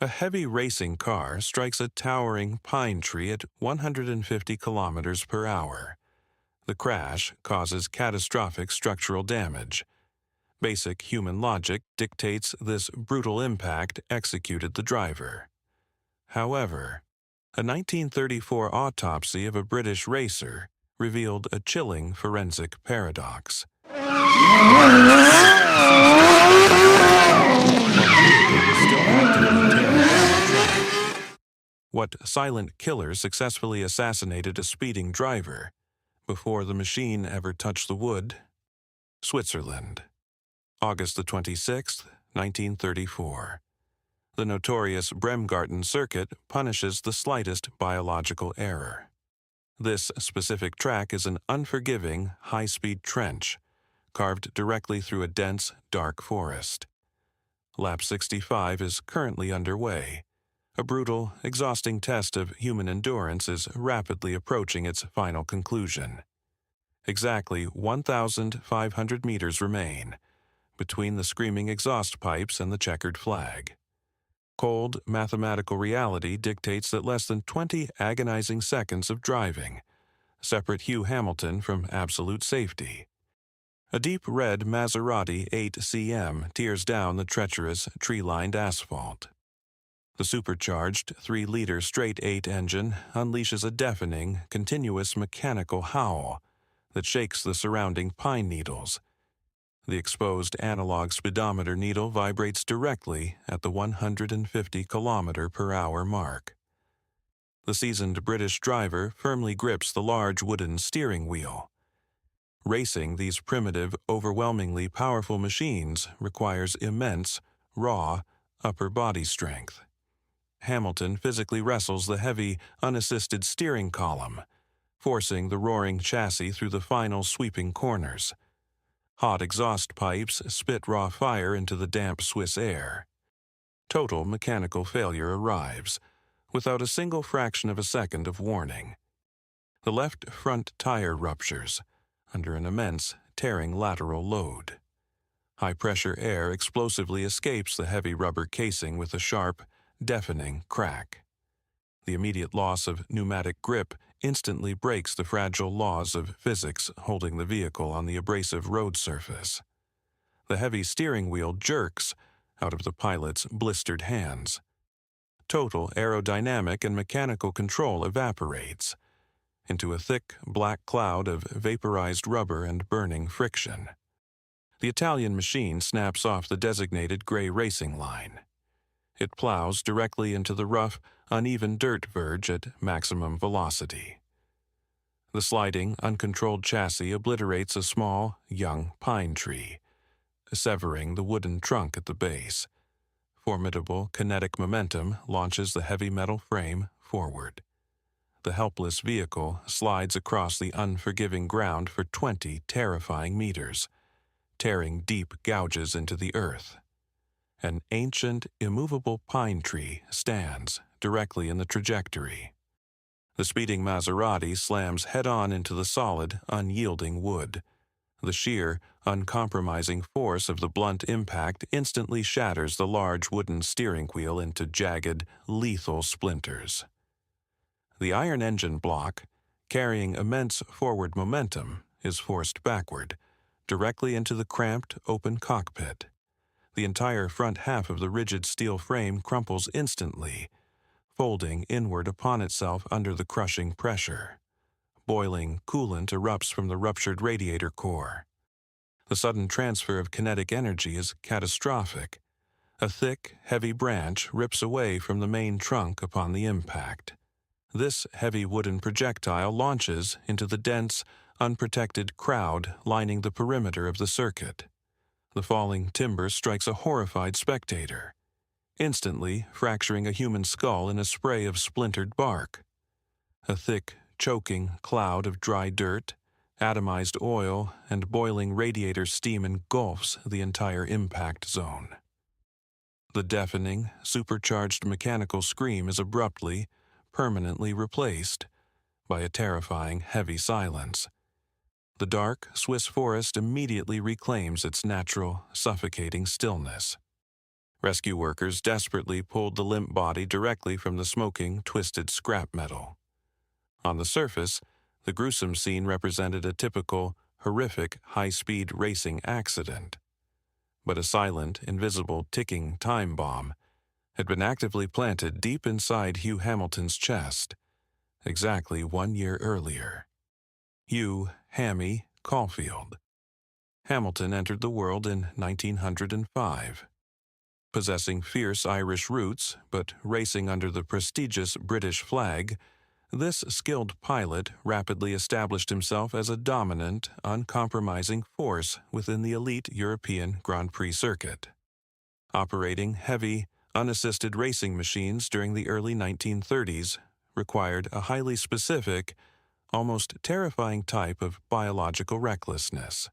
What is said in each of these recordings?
A heavy racing car strikes a towering pine tree at 150 kilometers per hour. The crash causes catastrophic structural damage. Basic human logic dictates this brutal impact executed the driver. However, a 1934 autopsy of a British racer revealed a chilling forensic paradox. What silent killer successfully assassinated a speeding driver before the machine ever touched the wood? Switzerland, August the 26th, 1934. The notorious Bremgarten circuit punishes the slightest biological error. This specific track is an unforgiving, high-speed trench, carved directly through a dense, dark forest. Lap 65 is currently underway. A brutal, exhausting test of human endurance is rapidly approaching its final conclusion. Exactly 1,500 meters remain, between the screaming exhaust pipes and the checkered flag. Cold, mathematical reality dictates that less than 20 agonizing seconds of driving separate Hugh Hamilton from absolute safety. A deep red Maserati 8cm tears down the treacherous, tree-lined asphalt. The supercharged 3-liter straight-8 engine unleashes a deafening, continuous mechanical howl that shakes the surrounding pine needles. The exposed analog speedometer needle vibrates directly at the 150 km/h mark. The seasoned British driver firmly grips the large wooden steering wheel. Racing these primitive, overwhelmingly powerful machines requires immense, raw, upper body strength. Hamilton physically wrestles the heavy, unassisted steering column, forcing the roaring chassis through the final sweeping corners. Hot exhaust pipes spit raw fire into the damp Swiss air. Total mechanical failure arrives, without a single fraction of a second of warning. The left front tire ruptures under an immense, tearing lateral load. High-pressure air explosively escapes the heavy rubber casing with a sharp, deafening crack. The immediate loss of pneumatic grip instantly breaks the fragile laws of physics holding the vehicle on the abrasive road surface. The heavy steering wheel jerks out of the pilot's blistered hands. Total aerodynamic and mechanical control evaporates into a thick, black cloud of vaporized rubber and burning friction. The Italian machine snaps off the designated gray racing line. It plows directly into the rough, uneven dirt verge at maximum velocity. The sliding, uncontrolled chassis obliterates a small, young pine tree, severing the wooden trunk at the base. Formidable kinetic momentum launches the heavy metal frame forward. The helpless vehicle slides across the unforgiving ground for 20 terrifying meters, tearing deep gouges into the earth. An ancient, immovable pine tree stands directly in the trajectory. The speeding Maserati slams head-on into the solid, unyielding wood. The sheer, uncompromising force of the blunt impact instantly shatters the large wooden steering wheel into jagged, lethal splinters. The iron engine block, carrying immense forward momentum, is forced backward, directly into the cramped, open cockpit. The entire front half of the rigid steel frame crumples instantly, folding inward upon itself under the crushing pressure. Boiling coolant erupts from the ruptured radiator core. The sudden transfer of kinetic energy is catastrophic. A thick, heavy branch rips away from the main trunk upon the impact. This heavy wooden projectile launches into the dense, unprotected crowd lining the perimeter of the circuit. The falling timber strikes a horrified spectator, instantly fracturing a human skull in a spray of splintered bark. A thick, choking cloud of dry dirt, atomized oil, and boiling radiator steam engulfs the entire impact zone. The deafening, supercharged mechanical scream is abruptly, permanently replaced by a terrifying, heavy silence. The dark, Swiss forest immediately reclaims its natural, suffocating stillness. Rescue workers desperately pulled the limp body directly from the smoking, twisted scrap metal. On the surface, the gruesome scene represented a typical, horrific, high-speed racing accident. But a silent, invisible, ticking time bomb had been actively planted deep inside Hugh Hamilton's chest, exactly 1 year earlier. Hugh "Hammy" Caulfield. Hamilton entered the world in 1905. Possessing fierce Irish roots, but racing under the prestigious British flag, this skilled pilot rapidly established himself as a dominant, uncompromising force within the elite European Grand Prix circuit. Operating heavy, unassisted racing machines during the early 1930s required a highly specific, almost terrifying type of biological recklessness.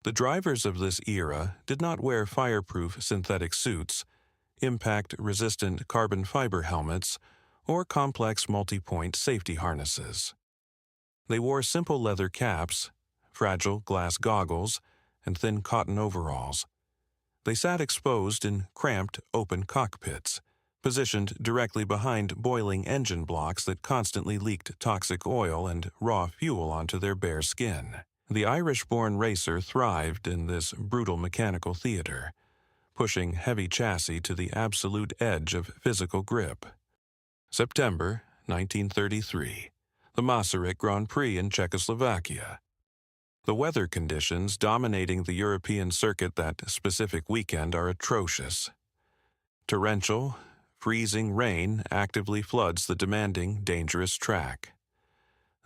The drivers of this era did not wear fireproof synthetic suits, impact-resistant carbon fiber helmets, or complex multi-point safety harnesses. They wore simple leather caps, fragile glass goggles, and thin cotton overalls. They sat exposed in cramped, open cockpits, positioned directly behind boiling engine blocks that constantly leaked toxic oil and raw fuel onto their bare skin. The Irish-born racer thrived in this brutal mechanical theater, pushing heavy chassis to the absolute edge of physical grip. September 1933, the Maserati Grand Prix in Czechoslovakia. The weather conditions dominating the European circuit that specific weekend are atrocious. Torrential, freezing rain actively floods the demanding, dangerous track.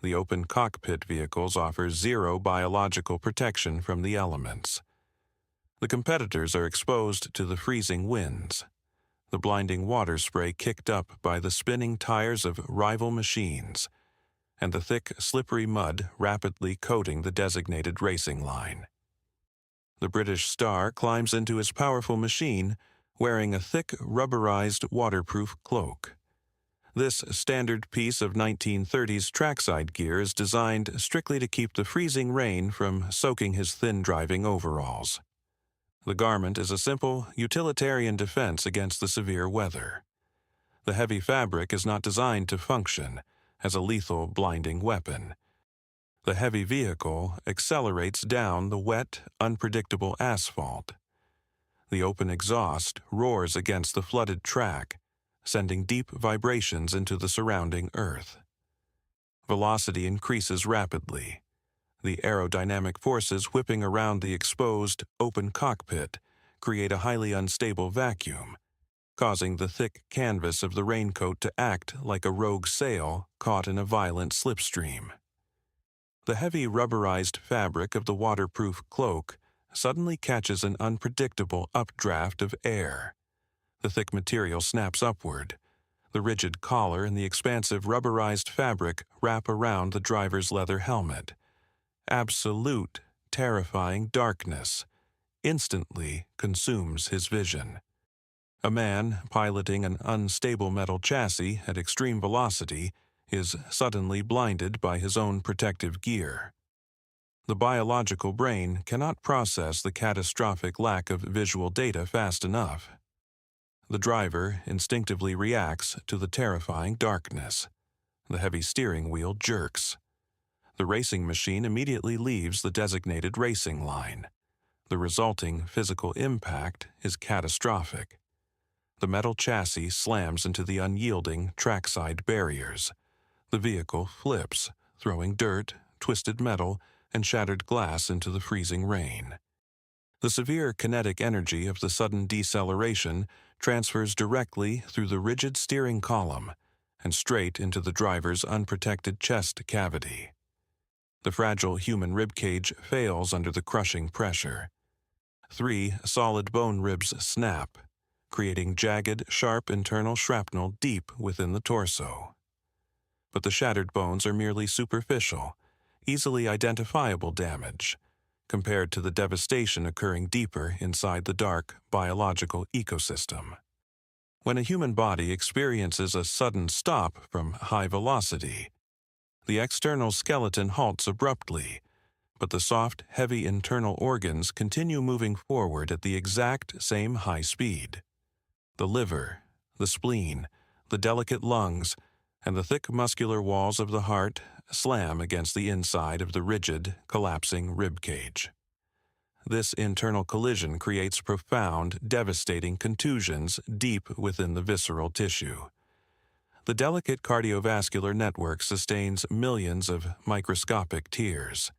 The open cockpit vehicles offer zero biological protection from the elements. The competitors are exposed to the freezing winds, the blinding water spray kicked up by the spinning tires of rival machines, and the thick, slippery mud rapidly coating the designated racing line. The British star climbs into his powerful machine wearing a thick, rubberized, waterproof cloak. This standard piece of 1930s trackside gear is designed strictly to keep the freezing rain from soaking his thin driving overalls. The garment is a simple, utilitarian defense against the severe weather. The heavy fabric is not designed to function as a lethal, blinding weapon. The heavy vehicle accelerates down the wet, unpredictable asphalt. The open exhaust roars against the flooded track, sending deep vibrations into the surrounding earth. Velocity increases rapidly. The aerodynamic forces whipping around the exposed, open cockpit create a highly unstable vacuum, causing the thick canvas of the raincoat to act like a rogue sail caught in a violent slipstream. The heavy rubberized fabric of the waterproof cloak suddenly catches an unpredictable updraft of air. The thick material snaps upward. The rigid collar and the expansive rubberized fabric wrap around the driver's leather helmet. Absolute, terrifying darkness instantly consumes his vision. A man piloting an unstable metal chassis at extreme velocity is suddenly blinded by his own protective gear. The biological brain cannot process the catastrophic lack of visual data fast enough. The driver instinctively reacts to the terrifying darkness. The heavy steering wheel jerks. The racing machine immediately leaves the designated racing line. The resulting physical impact is catastrophic. The metal chassis slams into the unyielding trackside barriers. The vehicle flips, throwing dirt, twisted metal, and shattered glass into the freezing rain. The severe kinetic energy of the sudden deceleration transfers directly through the rigid steering column and straight into the driver's unprotected chest cavity. The fragile human ribcage fails under the crushing pressure. 3 solid bone ribs snap, creating jagged, sharp internal shrapnel deep within the torso. But the shattered bones are merely superficial, easily identifiable damage, compared to the devastation occurring deeper inside the dark biological ecosystem. When a human body experiences a sudden stop from high velocity, the external skeleton halts abruptly, but the soft, heavy internal organs continue moving forward at the exact same high speed. The liver, the spleen, the delicate lungs, and the thick muscular walls of the heart slam against the inside of the rigid, collapsing rib cage. This internal collision creates profound, devastating contusions deep within the visceral tissue. The delicate cardiovascular network sustains millions of microscopic tears.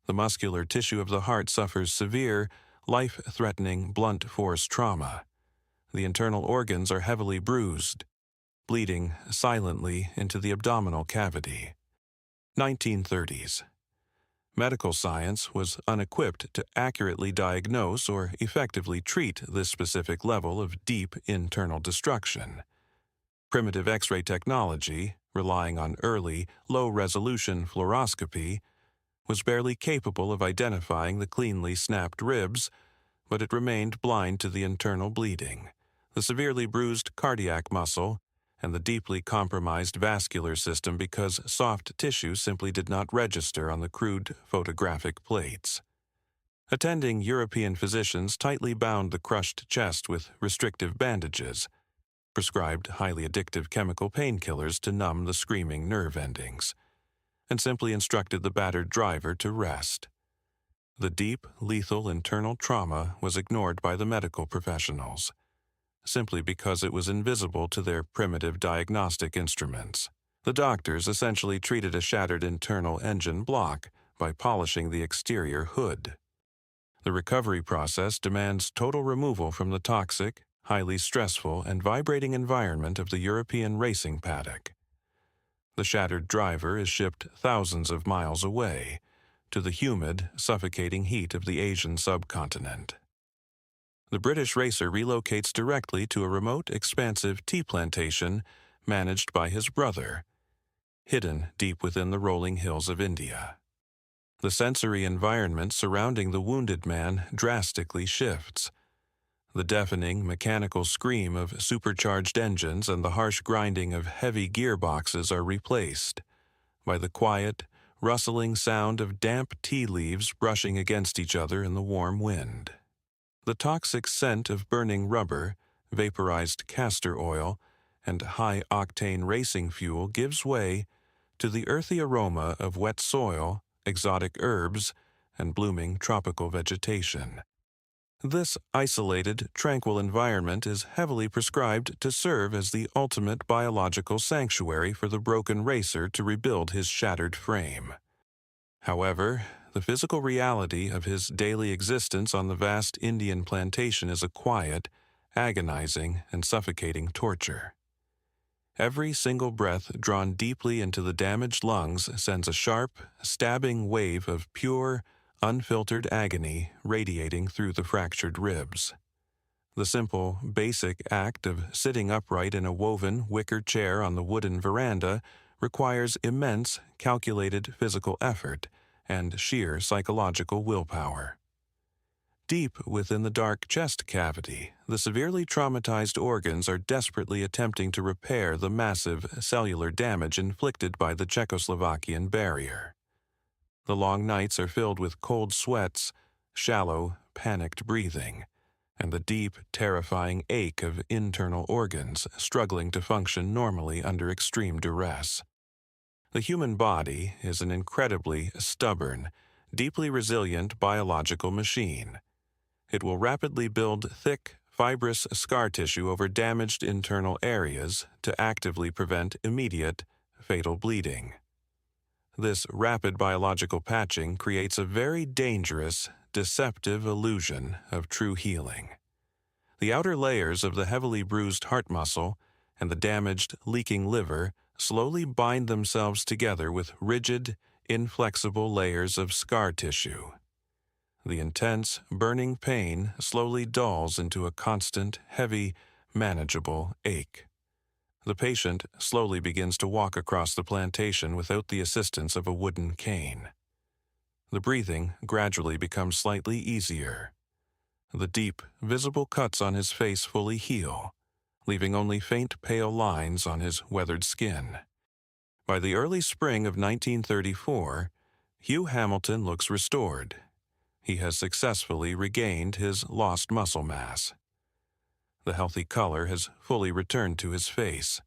The muscular tissue of the heart suffers severe, life-threatening blunt force trauma. The internal organs are heavily bruised, bleeding silently into the abdominal cavity. 1930s. Medical science was unequipped to accurately diagnose or effectively treat this specific level of deep internal destruction. Primitive X-ray technology, relying on early, low-resolution fluoroscopy, was barely capable of identifying the cleanly snapped ribs, but it remained blind to the internal bleeding, the severely bruised cardiac muscle, and the deeply compromised vascular system because soft tissue simply did not register on the crude photographic plates. Attending European physicians tightly bound the crushed chest with restrictive bandages, prescribed highly addictive chemical painkillers to numb the screaming nerve endings, and simply instructed the battered driver to rest. The deep, lethal internal trauma was ignored by the medical professionals, simply because it was invisible to their primitive diagnostic instruments. The doctors essentially treated a shattered internal engine block by polishing the exterior hood. The recovery process demands total removal from the toxic, highly stressful, and vibrating environment of the European racing paddock. The shattered driver is shipped thousands of miles away to the humid, suffocating heat of the Asian subcontinent. The British racer relocates directly to a remote, expansive tea plantation managed by his brother, hidden deep within the rolling hills of India. The sensory environment surrounding the wounded man drastically shifts. The deafening, mechanical scream of supercharged engines and the harsh grinding of heavy gearboxes are replaced by the quiet, rustling sound of damp tea leaves brushing against each other in the warm wind. The toxic scent of burning rubber, vaporized castor oil, and high-octane racing fuel gives way to the earthy aroma of wet soil, exotic herbs, and blooming tropical vegetation. This isolated, tranquil environment is heavily prescribed to serve as the ultimate biological sanctuary for the broken racer to rebuild his shattered frame. However, the physical reality of his daily existence on the vast Indian plantation is a quiet, agonizing, and suffocating torture. Every single breath drawn deeply into the damaged lungs sends a sharp, stabbing wave of pure, unfiltered agony radiating through the fractured ribs. The simple, basic act of sitting upright in a woven wicker chair on the wooden veranda requires immense, calculated physical effort and sheer psychological willpower. Deep within the dark chest cavity, the severely traumatized organs are desperately attempting to repair the massive cellular damage inflicted by the Czechoslovakian barrier. The long nights are filled with cold sweats, shallow, panicked breathing, and the deep, terrifying ache of internal organs struggling to function normally under extreme duress. The human body is an incredibly stubborn, deeply resilient biological machine. It will rapidly build thick, fibrous scar tissue over damaged internal areas to actively prevent immediate, fatal bleeding. This rapid biological patching creates a very dangerous, deceptive illusion of true healing. The outer layers of the heavily bruised heart muscle and the damaged, leaking liver slowly bind themselves together with rigid, inflexible layers of scar tissue. The intense, burning pain slowly dulls into a constant, heavy, manageable ache. The patient slowly begins to walk across the plantation without the assistance of a wooden cane. The breathing gradually becomes slightly easier. The deep, visible cuts on his face fully heal, leaving only faint pale lines on his weathered skin. By the early spring of 1934, Hugh Hamilton looks restored. He has successfully regained his lost muscle mass. The healthy color has fully returned to his face.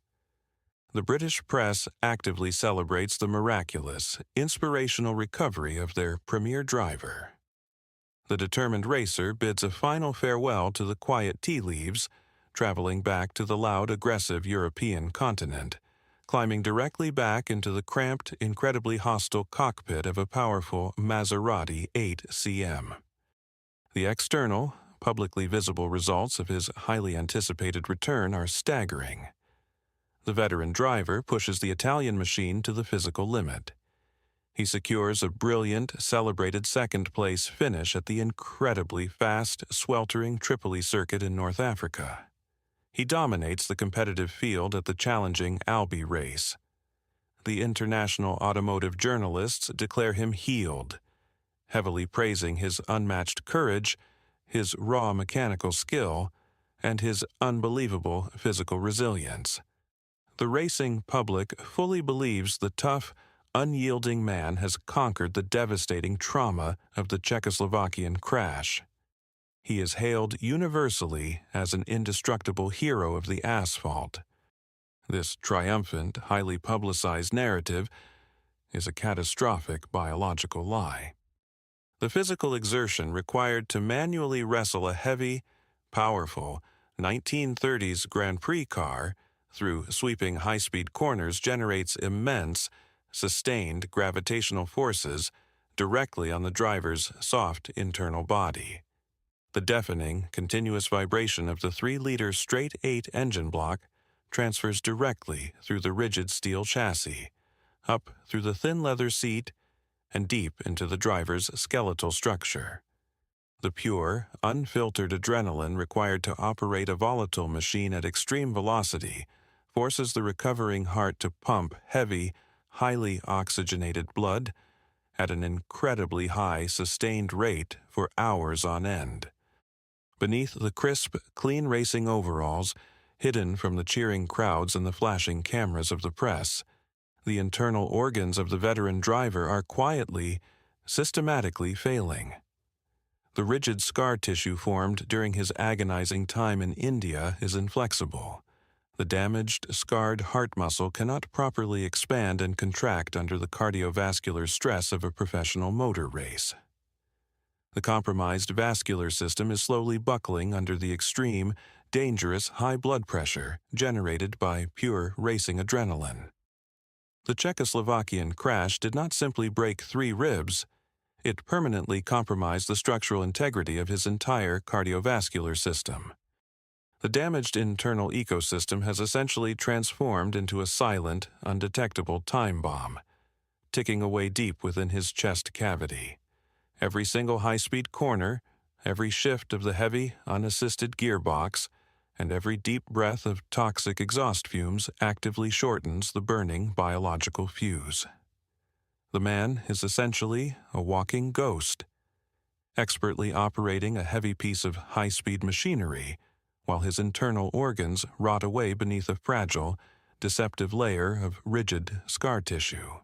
The British press actively celebrates the miraculous, inspirational recovery of their premier driver. The determined racer bids a final farewell to the quiet tea leaves, traveling back to the loud, aggressive European continent, climbing directly back into the cramped, incredibly hostile cockpit of a powerful Maserati 8cm. The external, publicly visible results of his highly anticipated return are staggering. The veteran driver pushes the Italian machine to the physical limit. He secures a brilliant, celebrated second-place finish at the incredibly fast, sweltering Tripoli circuit in North Africa. He dominates the competitive field at the challenging Albi race. The international automotive journalists declare him healed, heavily praising his unmatched courage, his raw mechanical skill, and his unbelievable physical resilience. The racing public fully believes the tough, unyielding man has conquered the devastating trauma of the Czechoslovakian crash. He is hailed universally as an indestructible hero of the asphalt. This triumphant, highly publicized narrative is a catastrophic biological lie. The physical exertion required to manually wrestle a heavy, powerful 1930s Grand Prix car through sweeping high-speed corners generates immense, sustained gravitational forces directly on the driver's soft internal body. The deafening, continuous vibration of the 3-liter straight-8 engine block transfers directly through the rigid steel chassis, up through the thin leather seat, and deep into the driver's skeletal structure. The pure, unfiltered adrenaline required to operate a volatile machine at extreme velocity forces the recovering heart to pump heavy, highly oxygenated blood at an incredibly high, sustained rate for hours on end. Beneath the crisp, clean racing overalls, hidden from the cheering crowds and the flashing cameras of the press, the internal organs of the veteran driver are quietly, systematically failing. The rigid scar tissue formed during his agonizing time in India is inflexible. The damaged, scarred heart muscle cannot properly expand and contract under the cardiovascular stress of a professional motor race. The compromised vascular system is slowly buckling under the extreme, dangerous high blood pressure generated by pure racing adrenaline. The Czechoslovakian crash did not simply break 3 ribs, it permanently compromised the structural integrity of his entire cardiovascular system. The damaged internal ecosystem has essentially transformed into a silent, undetectable time bomb, ticking away deep within his chest cavity. Every single high-speed corner, every shift of the heavy, unassisted gearbox, and every deep breath of toxic exhaust fumes actively shortens the burning biological fuse. The man is essentially a walking ghost, expertly operating a heavy piece of high-speed machinery, while his internal organs rot away beneath a fragile, deceptive layer of rigid scar tissue.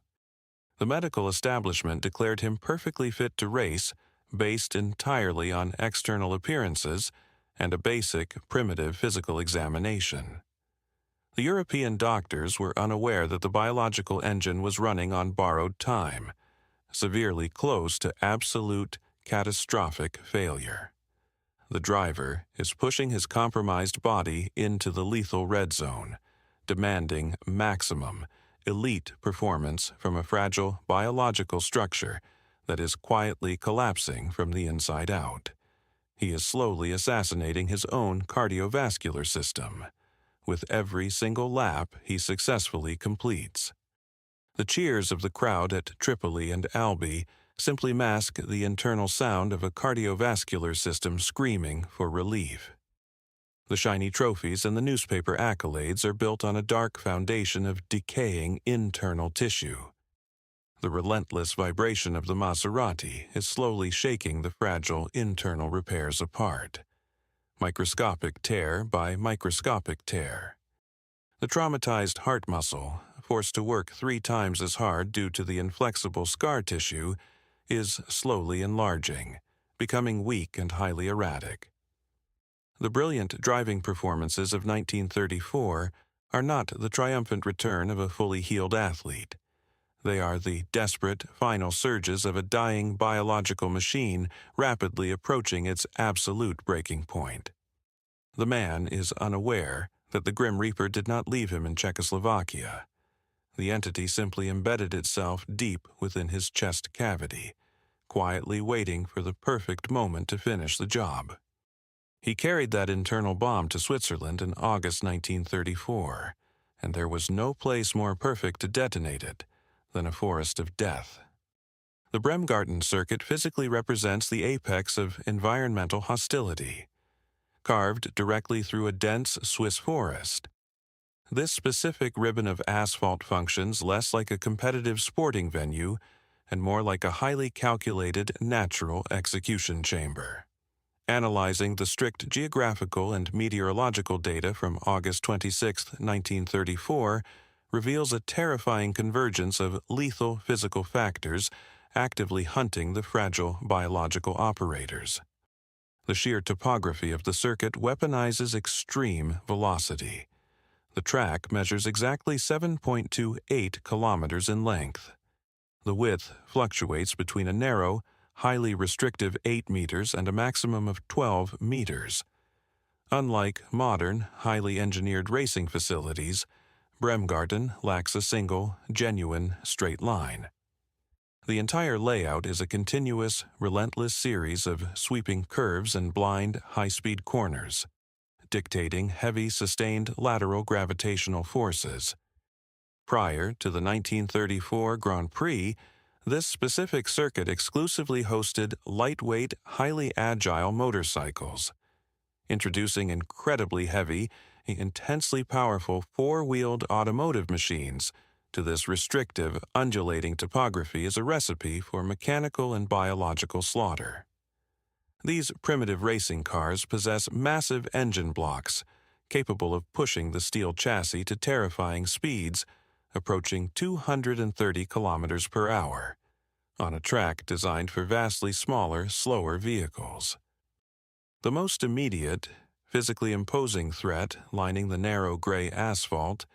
The medical establishment declared him perfectly fit to race based entirely on external appearances and a basic, primitive physical examination. The European doctors were unaware that the biological engine was running on borrowed time, severely close to absolute, catastrophic failure. The driver is pushing his compromised body into the lethal red zone, demanding maximum, elite performance from a fragile biological structure that is quietly collapsing from the inside out. He is slowly assassinating his own cardiovascular system. With every single lap he successfully completes. The cheers of the crowd at Tripoli and Albi simply mask the internal sound of a cardiovascular system screaming for relief. The shiny trophies and the newspaper accolades are built on a dark foundation of decaying internal tissue. The relentless vibration of the Maserati is slowly shaking the fragile internal repairs apart. Microscopic tear by microscopic tear. The traumatized heart muscle, forced to work 3 times as hard due to the inflexible scar tissue, is slowly enlarging, becoming weak and highly erratic. The brilliant driving performances of 1934 are not the triumphant return of a fully healed athlete. They are the desperate, final surges of a dying biological machine rapidly approaching its absolute breaking point. The man is unaware that the Grim Reaper did not leave him in Czechoslovakia. The entity simply embedded itself deep within his chest cavity, quietly waiting for the perfect moment to finish the job. He carried that internal bomb to Switzerland in August 1934, and there was no place more perfect to detonate it than a forest of death. The Bremgarten circuit physically represents the apex of environmental hostility, carved directly through a dense Swiss forest. This specific ribbon of asphalt functions less like a competitive sporting venue and more like a highly calculated natural execution chamber. Analyzing the strict geographical and meteorological data from August 26, 1934, reveals a terrifying convergence of lethal physical factors actively hunting the fragile biological operators. The sheer topography of the circuit weaponizes extreme velocity. The track measures exactly 7.28 kilometers in length. The width fluctuates between a narrow, highly restrictive 8 meters and a maximum of 12 meters. Unlike modern, highly engineered racing facilities, Bremgarten lacks a single, genuine, straight line. The entire layout is a continuous, relentless series of sweeping curves and blind, high-speed corners, dictating heavy, sustained lateral gravitational forces. Prior to the 1934 Grand Prix, this specific circuit exclusively hosted lightweight, highly agile motorcycles. Introducing incredibly heavy, intensely powerful four-wheeled automotive machines to this restrictive, undulating topography is a recipe for mechanical and biological slaughter. These primitive racing cars possess massive engine blocks, capable of pushing the steel chassis to terrifying speeds, approaching 230 kilometers per hour, on a track designed for vastly smaller, slower vehicles. The most immediate, physically imposing threat lining the narrow gray asphalt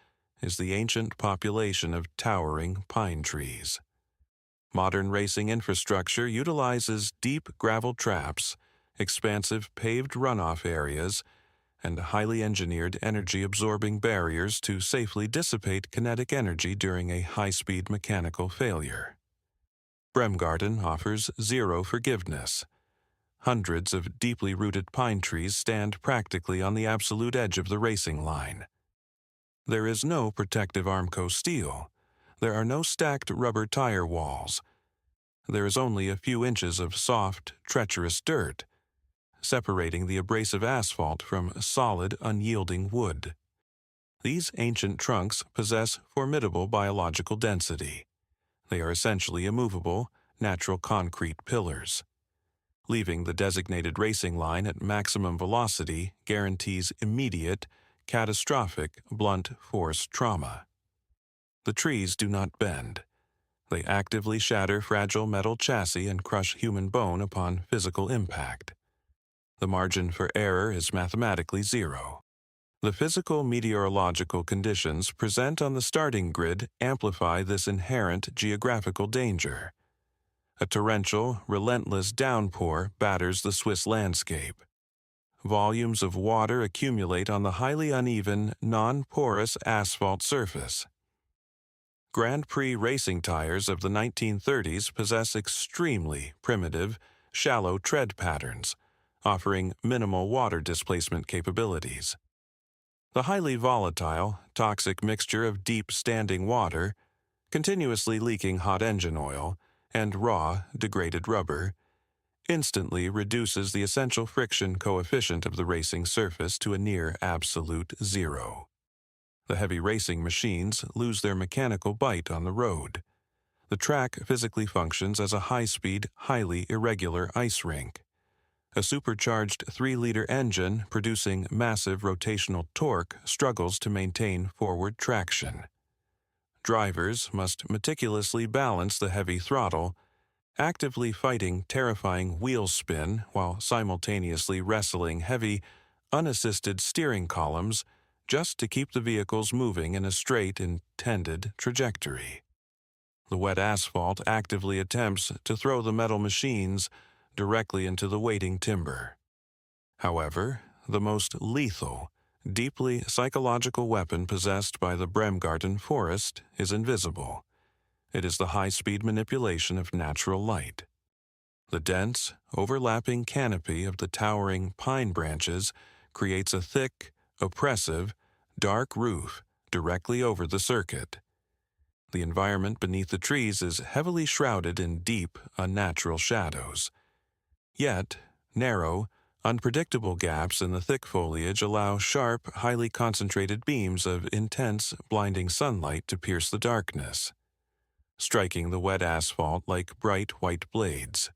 is the ancient population of towering pine trees. Modern racing infrastructure utilizes deep gravel traps, expansive paved runoff areas, and highly engineered energy-absorbing barriers to safely dissipate kinetic energy during a high-speed mechanical failure. Bremgarten offers zero forgiveness. Hundreds of deeply rooted pine trees stand practically on the absolute edge of the racing line. There is no protective Armco steel. There are no stacked rubber tire walls. There is only a few inches of soft, treacherous dirt, separating the abrasive asphalt from solid, unyielding wood. These ancient trunks possess formidable biological density. They are essentially immovable, natural concrete pillars. Leaving the designated racing line at maximum velocity guarantees immediate, catastrophic, blunt force trauma. The trees do not bend. They actively shatter fragile metal chassis and crush human bone upon physical impact. The margin for error is mathematically zero. The physical meteorological conditions present on the starting grid amplify this inherent geographical danger. A torrential, relentless downpour batters the Swiss landscape. Volumes of water accumulate on the highly uneven, non-porous asphalt surface. Grand Prix racing tires of the 1930s possess extremely primitive, shallow tread patterns, offering minimal water displacement capabilities. The highly volatile, toxic mixture of deep standing water, continuously leaking hot engine oil, and raw, degraded rubber, instantly reduces the essential friction coefficient of the racing surface to a near absolute zero. The heavy racing machines lose their mechanical bite on the road. The track physically functions as a high-speed, highly irregular ice rink. A supercharged 3-liter engine producing massive rotational torque struggles to maintain forward traction. Drivers must meticulously balance the heavy throttle, actively fighting terrifying wheel spin while simultaneously wrestling heavy, unassisted steering columns just to keep the vehicles moving in a straight intended trajectory. The wet asphalt actively attempts to throw the metal machines directly into the waiting timber. However, the most lethal, deeply psychological weapon possessed by the Bremgarten forest is invisible. It is the high-speed manipulation of natural light. The dense, overlapping canopy of the towering pine branches creates a thick, oppressive, dark roof directly over the circuit. The environment beneath the trees is heavily shrouded in deep, unnatural shadows. Yet, narrow, unpredictable gaps in the thick foliage allow sharp, highly concentrated beams of intense, blinding sunlight to pierce the darkness, striking the wet asphalt like bright white blades.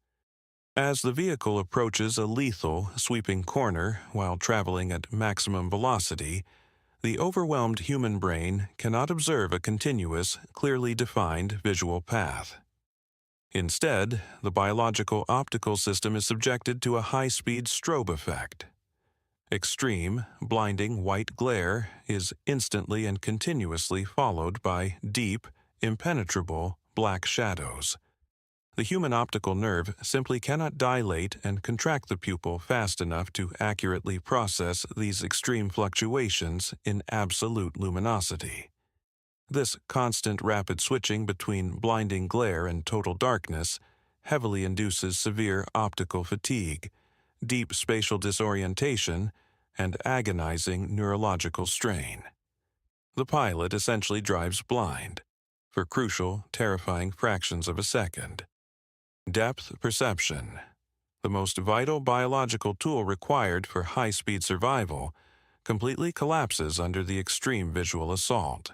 As the vehicle approaches a lethal, sweeping corner while traveling at maximum velocity, the overwhelmed human brain cannot observe a continuous, clearly defined visual path. Instead, the biological optical system is subjected to a high-speed strobe effect. Extreme, blinding white glare is instantly and continuously followed by deep, impenetrable black shadows. The human optical nerve simply cannot dilate and contract the pupil fast enough to accurately process these extreme fluctuations in absolute luminosity. This constant rapid switching between blinding glare and total darkness heavily induces severe optical fatigue, deep spatial disorientation, and agonizing neurological strain. The pilot essentially drives blind, for crucial, terrifying fractions of a second. Depth perception, the most vital biological tool required for high-speed survival, completely collapses under the extreme visual assault.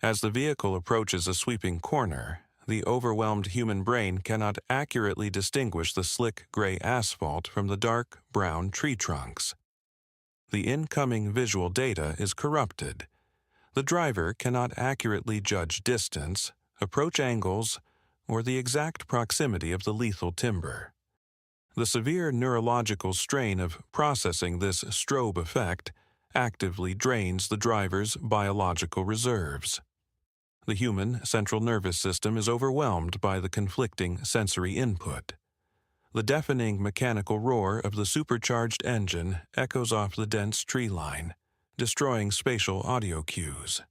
As the vehicle approaches a sweeping corner, the overwhelmed human brain cannot accurately distinguish the slick gray asphalt from the dark brown tree trunks. The incoming visual data is corrupted. The driver cannot accurately judge distance, approach angles, or the exact proximity of the lethal timber. The severe neurological strain of processing this strobe effect actively drains the driver's biological reserves. The human central nervous system is overwhelmed by the conflicting sensory input. The deafening mechanical roar of the supercharged engine echoes off the dense tree line, destroying spatial audio cues.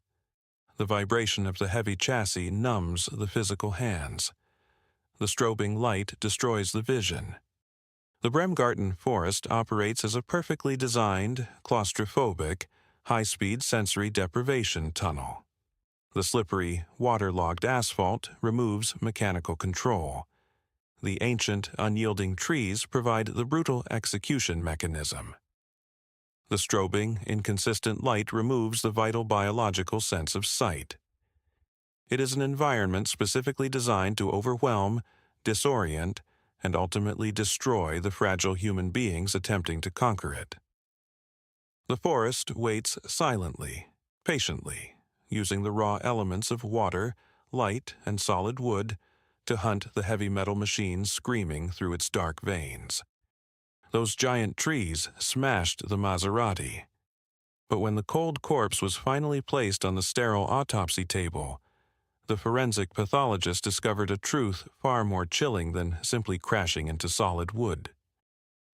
The vibration of the heavy chassis numbs the physical hands. The strobing light destroys the vision. The Bremgarten forest operates as a perfectly designed, claustrophobic, high-speed sensory deprivation tunnel. The slippery, waterlogged asphalt removes mechanical control. The ancient, unyielding trees provide the brutal execution mechanism. The strobing, inconsistent light removes the vital biological sense of sight. It is an environment specifically designed to overwhelm, disorient, and ultimately destroy the fragile human beings attempting to conquer it. The forest waits silently, patiently, using the raw elements of water, light, and solid wood to hunt the heavy metal machines screaming through its dark veins. Those giant trees smashed the Maserati. But when the cold corpse was finally placed on the sterile autopsy table, the forensic pathologist discovered a truth far more chilling than simply crashing into solid wood.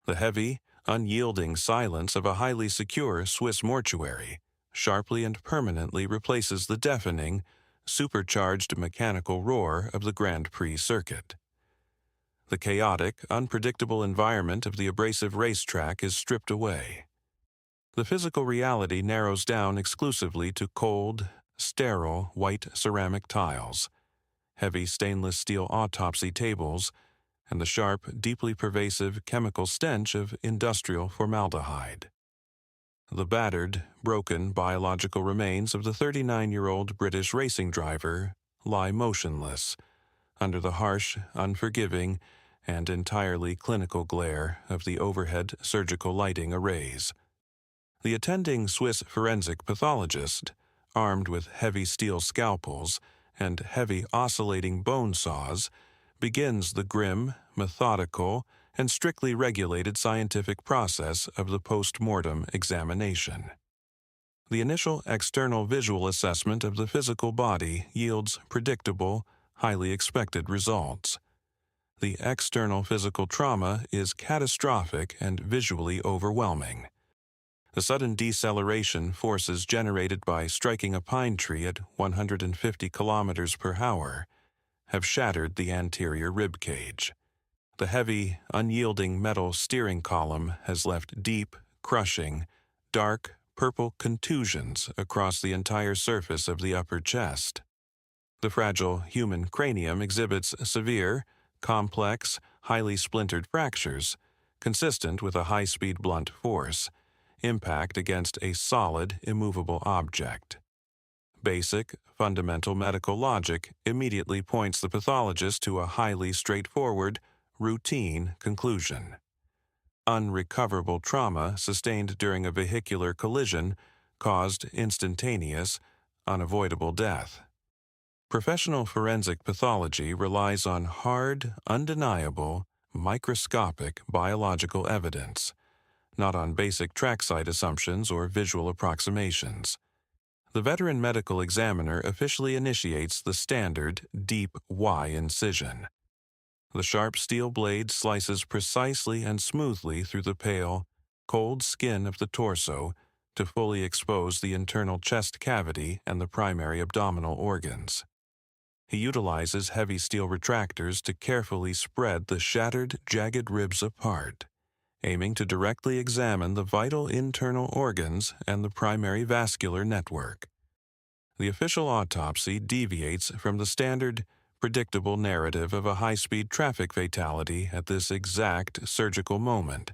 The heavy, unyielding silence of a highly secure Swiss mortuary sharply and permanently replaces the deafening, supercharged mechanical roar of the Grand Prix circuit. The chaotic, unpredictable environment of the abrasive racetrack is stripped away. The physical reality narrows down exclusively to cold, sterile white ceramic tiles, heavy stainless steel autopsy tables, and the sharp, deeply pervasive chemical stench of industrial formaldehyde. The battered, broken biological remains of the 39-year-old British racing driver lie motionless under the harsh, unforgiving, and entirely clinical glare of the overhead surgical lighting arrays. The attending Swiss forensic pathologist, armed with heavy steel scalpels and heavy oscillating bone saws, begins the grim, methodical, and strictly regulated scientific process of the post-mortem examination. The initial external visual assessment of the physical body yields predictable, highly expected results. The external physical trauma is catastrophic and visually overwhelming. The sudden deceleration forces generated by striking a pine tree at 150 kilometers per hour have shattered the anterior rib cage. The heavy, unyielding metal steering column has left deep, crushing, dark, purple contusions across the entire surface of the upper chest. The fragile human cranium exhibits severe, complex, highly splintered fractures, consistent with a high-speed blunt force, impact against a solid, immovable object. Basic, fundamental medical logic immediately points the pathologist to a highly straightforward, routine conclusion. Unrecoverable trauma sustained during a vehicular collision caused instantaneous, unavoidable death. Professional forensic pathology relies on hard, undeniable, microscopic biological evidence, not on basic trackside assumptions or visual approximations. The veteran medical examiner officially initiates the standard deep Y incision. The sharp steel blade slices precisely and smoothly through the pale, cold skin of the torso to fully expose the internal chest cavity and the primary abdominal organs. He utilizes heavy steel retractors to carefully spread the shattered, jagged ribs apart, aiming to directly examine the vital internal organs and the primary vascular network. The official autopsy deviates from the standard, predictable narrative of a high-speed traffic fatality at this exact surgical moment.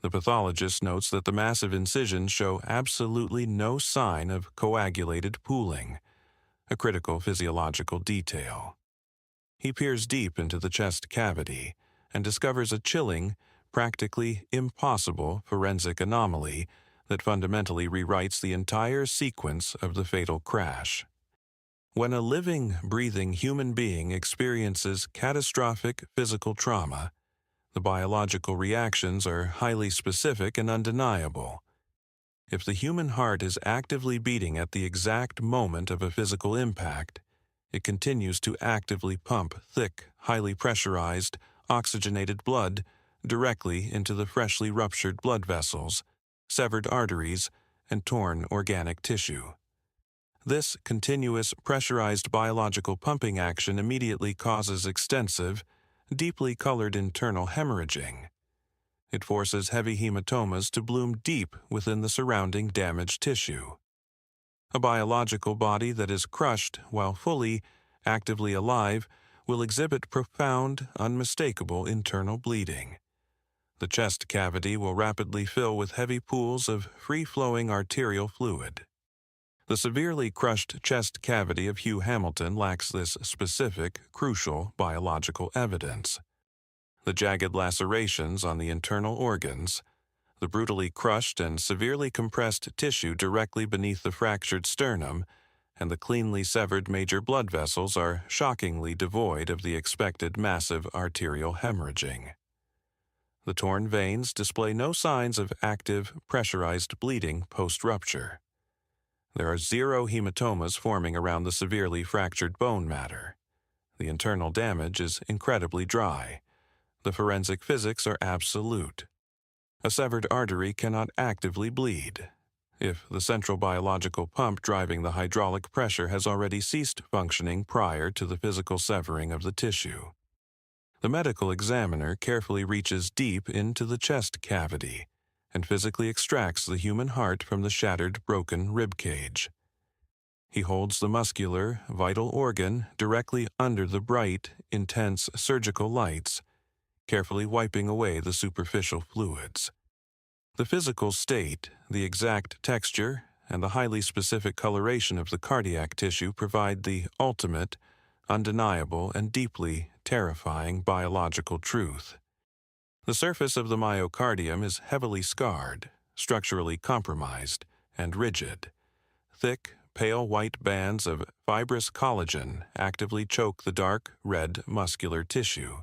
The pathologist notes that the massive incisions show absolutely no sign of coagulated pooling, a critical physiological detail. He peers deep into the chest cavity and discovers a chilling, practically impossible forensic anomaly that fundamentally rewrites the entire sequence of the fatal crash. When a living, breathing human being experiences catastrophic physical trauma, the biological reactions are highly specific and undeniable. If the human heart is actively beating at the exact moment of a physical impact, it continues to actively pump thick, highly pressurized, oxygenated blood directly into the freshly ruptured blood vessels, severed arteries, and torn organic tissue. This continuous pressurized biological pumping action immediately causes extensive, deeply colored internal hemorrhaging. It forces heavy hematomas to bloom deep within the surrounding damaged tissue. A biological body that is crushed while fully, actively alive will exhibit profound, unmistakable internal bleeding. The chest cavity will rapidly fill with heavy pools of free-flowing arterial fluid. The severely crushed chest cavity of Hugh Hamilton lacks this specific, crucial biological evidence. The jagged lacerations on the internal organs, the brutally crushed and severely compressed tissue directly beneath the fractured sternum, and the cleanly severed major blood vessels are shockingly devoid of the expected massive arterial hemorrhaging. The torn veins display no signs of active, pressurized bleeding post-rupture. There are 0 hematomas forming around the severely fractured bone matter. The internal damage is incredibly dry. The forensic physics are absolute. A severed artery cannot actively bleed. If the central biological pump driving the hydraulic pressure has already ceased functioning prior to the physical severing of the tissue. The medical examiner carefully reaches deep into the chest cavity and physically extracts the human heart from the shattered, broken rib cage. He holds the muscular, vital organ directly under the bright, intense surgical lights, carefully wiping away the superficial fluids. The physical state, the exact texture, and the highly specific coloration of the cardiac tissue provide the ultimate, undeniable, and deeply terrifying biological truth. The surface of the myocardium is heavily scarred, structurally compromised, and rigid. Thick, pale white bands of fibrous collagen actively choke the dark, red muscular tissue.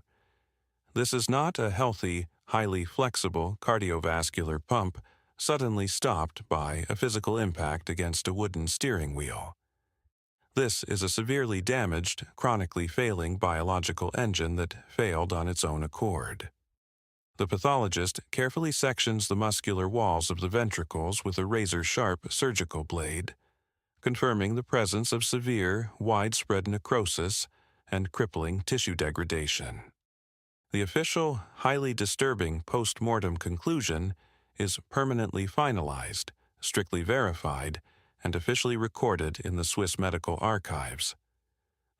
This is not a healthy, highly flexible cardiovascular pump suddenly stopped by a physical impact against a wooden steering wheel. This is a severely damaged, chronically failing biological engine that failed on its own accord. The pathologist carefully sections the muscular walls of the ventricles with a razor-sharp surgical blade, confirming the presence of severe, widespread necrosis and crippling tissue degradation. The official, highly disturbing post-mortem conclusion is permanently finalized, strictly verified, and officially recorded in the Swiss medical archives.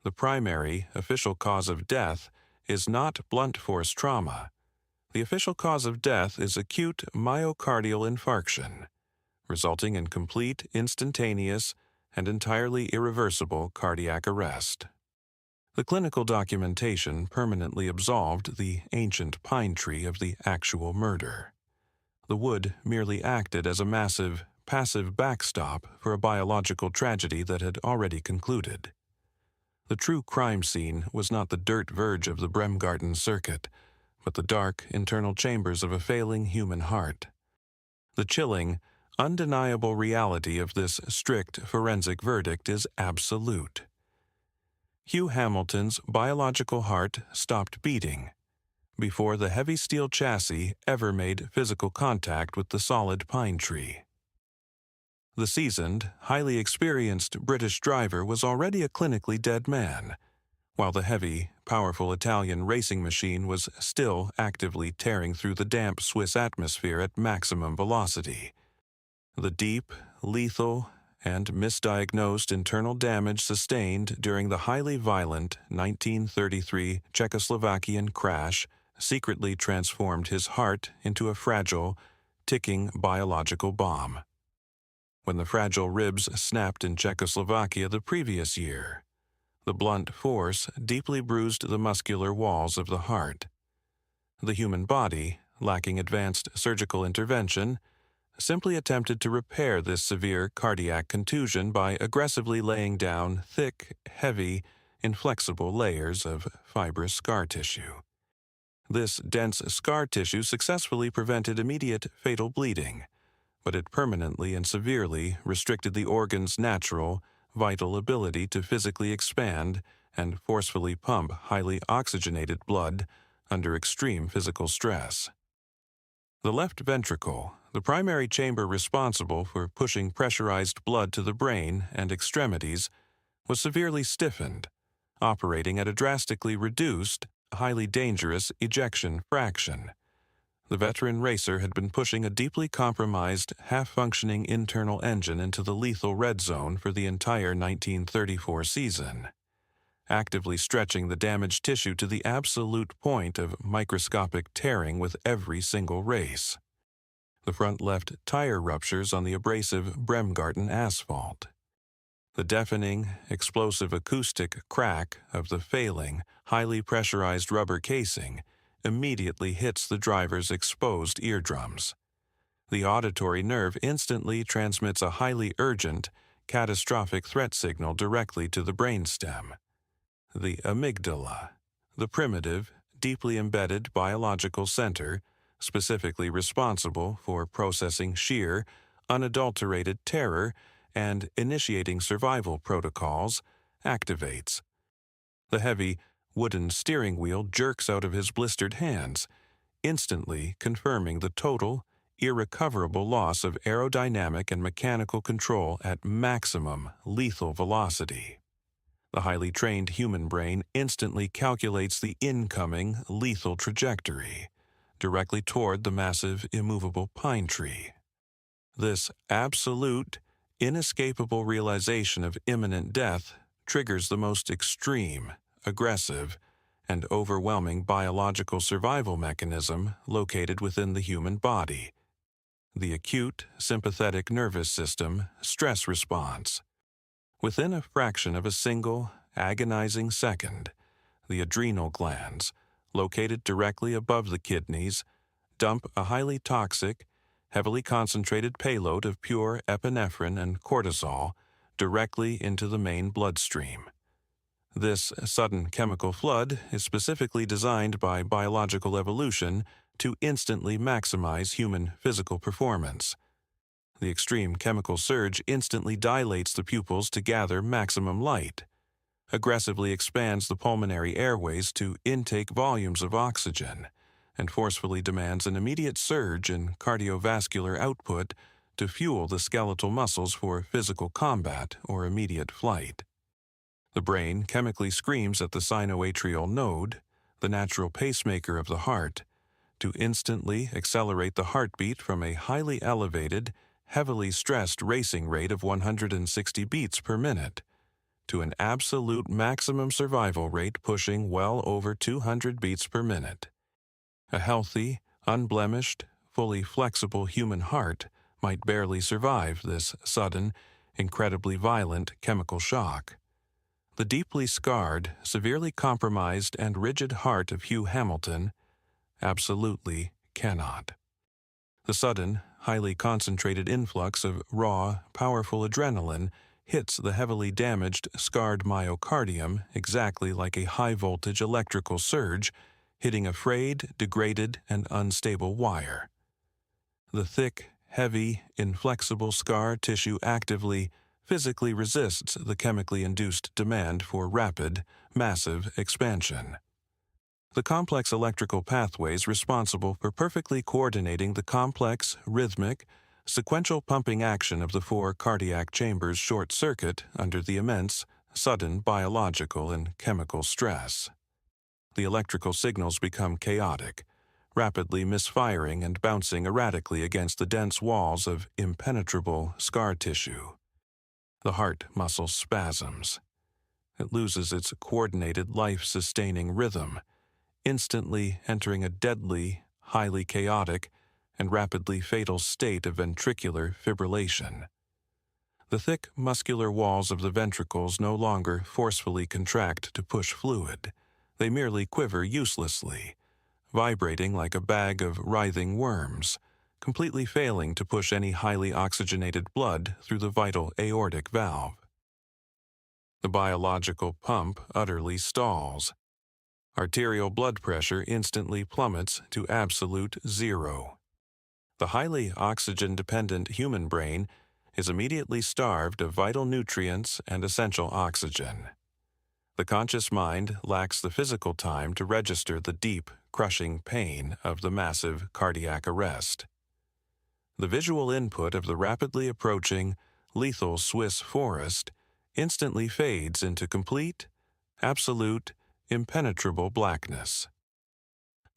The primary, official cause of death is not blunt force trauma. The official cause of death is acute myocardial infarction, resulting in complete, instantaneous, and entirely irreversible cardiac arrest. The clinical documentation permanently absolved the ancient pine tree of the actual murder. The wood merely acted as a massive, passive backstop for a biological tragedy that had already concluded. The true crime scene was not the dirt verge of the Bremgarten circuit, but the dark, internal chambers of a failing human heart. The chilling, undeniable reality of this strict forensic verdict is absolute. Hugh Hamilton's biological heart stopped beating before the heavy steel chassis ever made physical contact with the solid pine tree. The seasoned, highly experienced British driver was already a clinically dead man, while the heavy, powerful Italian racing machine was still actively tearing through the damp Swiss atmosphere at maximum velocity. The deep, lethal, and misdiagnosed internal damage sustained during the highly violent 1933 Czechoslovakian crash secretly transformed his heart into a fragile, ticking biological bomb. When the fragile ribs snapped in Czechoslovakia the previous year, the blunt force deeply bruised the muscular walls of the heart. The human body, lacking advanced surgical intervention, simply attempted to repair this severe cardiac contusion by aggressively laying down thick, heavy, inflexible layers of fibrous scar tissue. This dense scar tissue successfully prevented immediate fatal bleeding, but it permanently and severely restricted the organ's natural, vital ability to physically expand and forcefully pump highly oxygenated blood under extreme physical stress. The left ventricle, the primary chamber responsible for pushing pressurized blood to the brain and extremities, was severely stiffened, operating at a drastically reduced, highly dangerous ejection fraction. The veteran racer had been pushing a deeply compromised, half-functioning internal engine into the lethal red zone for the entire 1934 season, actively stretching the damaged tissue to the absolute point of microscopic tearing with every single race. The front left tire ruptures on the abrasive Bremgarten asphalt. The deafening, explosive acoustic crack of the failing, highly pressurized rubber casing immediately hits the driver's exposed eardrums. The auditory nerve instantly transmits a highly urgent, catastrophic threat signal directly to the brainstem. The amygdala, the primitive, deeply embedded biological center, specifically responsible for processing sheer, unadulterated terror and initiating survival protocols, activates. The heavy, wooden steering wheel jerks out of his blistered hands, instantly confirming the total, irrecoverable loss of aerodynamic and mechanical control at maximum lethal velocity. The highly trained human brain instantly calculates the incoming lethal trajectory, directly toward the massive, immovable pine tree. This absolute, inescapable realization of imminent death triggers the most extreme, aggressive, and overwhelming biological survival mechanism located within the human body, the acute sympathetic nervous system stress response. Within a fraction of a single, agonizing second, the adrenal glands, located directly above the kidneys, dump a highly toxic, heavily concentrated payload of pure epinephrine and cortisol directly into the main bloodstream. This sudden chemical flood is specifically designed by biological evolution to instantly maximize human physical performance. The extreme chemical surge instantly dilates the pupils to gather maximum light, aggressively expands the pulmonary airways to intake volumes of oxygen, and forcefully demands an immediate surge in cardiovascular output to fuel the skeletal muscles for physical combat or immediate flight. The brain chemically screams at the sinoatrial node, the natural pacemaker of the heart, to instantly accelerate the heartbeat from a highly elevated, heavily stressed racing rate of 160 beats per minute to an absolute maximum survival rate pushing well over 200 beats per minute. A healthy, unblemished, fully flexible human heart might barely survive this sudden, incredibly violent chemical shock. The deeply scarred, severely compromised, and rigid heart of Hugh Hamilton absolutely cannot. The sudden, highly concentrated influx of raw, powerful adrenaline hits the heavily damaged, scarred myocardium exactly like a high-voltage electrical surge hitting a frayed, degraded, and unstable wire. The thick, heavy, inflexible scar tissue actively, physically resists the chemically induced demand for rapid, massive expansion. The complex electrical pathways responsible for perfectly coordinating the complex, rhythmic, sequential pumping action of the four cardiac chambers short-circuit under the immense, sudden biological and chemical stress. The electrical signals become chaotic, rapidly misfiring and bouncing erratically against the dense walls of impenetrable scar tissue. The heart muscle spasms. It loses its coordinated life-sustaining rhythm, instantly entering a deadly, highly chaotic, and rapidly fatal state of ventricular fibrillation. The thick muscular walls of the ventricles no longer forcefully contract to push fluid. They merely quiver uselessly, vibrating like a bag of writhing worms, completely failing to push any highly oxygenated blood through the vital aortic valve. The biological pump utterly stalls. Arterial blood pressure instantly plummets to absolute zero. The highly oxygen-dependent human brain is immediately starved of vital nutrients and essential oxygen. The conscious mind lacks the physical time to register the deep, crushing pain of the massive cardiac arrest. The visual input of the rapidly approaching, lethal Swiss forest instantly fades into complete, absolute, impenetrable blackness.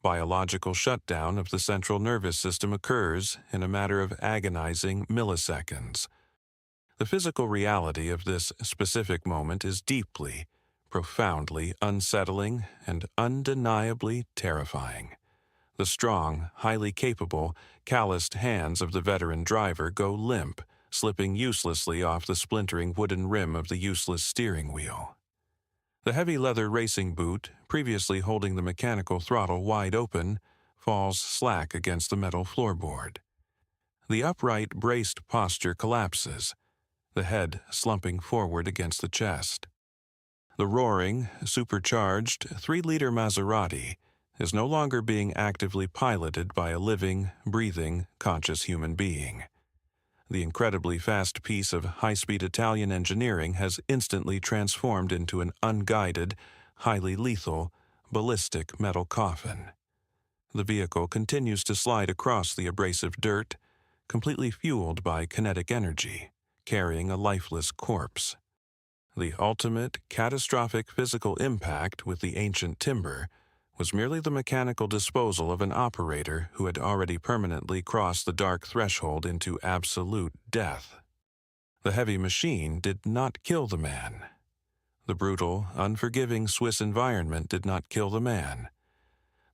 Biological shutdown of the central nervous system occurs in a matter of agonizing milliseconds. The physical reality of this specific moment is deeply, profoundly unsettling and undeniably terrifying. The strong, highly capable, calloused hands of the veteran driver go limp, slipping uselessly off the splintering wooden rim of the useless steering wheel. The heavy leather racing boot, previously holding the mechanical throttle wide open, falls slack against the metal floorboard. The upright, braced posture collapses, the head slumping forward against the chest. The roaring, supercharged 3-liter Maserati is no longer being actively piloted by a living, breathing, conscious human being. The incredibly fast piece of high-speed Italian engineering has instantly transformed into an unguided, highly lethal, ballistic metal coffin. The vehicle continues to slide across the abrasive dirt, completely fueled by kinetic energy, carrying a lifeless corpse. The ultimate, catastrophic physical impact with the ancient timber was merely the mechanical disposal of an operator who had already permanently crossed the dark threshold into absolute death. The heavy machine did not kill the man. The brutal, unforgiving Swiss environment did not kill the man.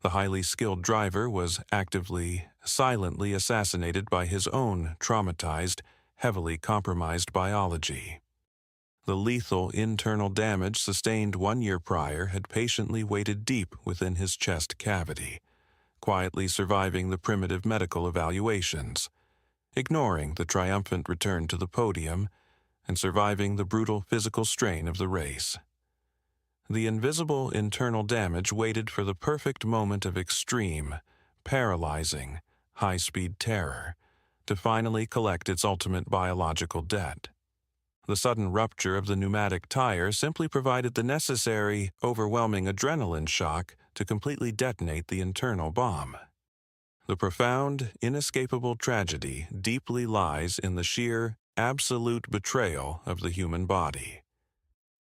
The highly skilled driver was actively, silently assassinated by his own traumatized, heavily compromised biology. The lethal internal damage sustained 1 year prior had patiently waited deep within his chest cavity, quietly surviving the primitive medical evaluations, ignoring the triumphant return to the podium, and surviving the brutal physical strain of the race. The invisible internal damage waited for the perfect moment of extreme, paralyzing, high-speed terror to finally collect its ultimate biological debt. The sudden rupture of the pneumatic tire simply provided the necessary, overwhelming adrenaline shock to completely detonate the internal bomb. The profound, inescapable tragedy deeply lies in the sheer, absolute betrayal of the human body.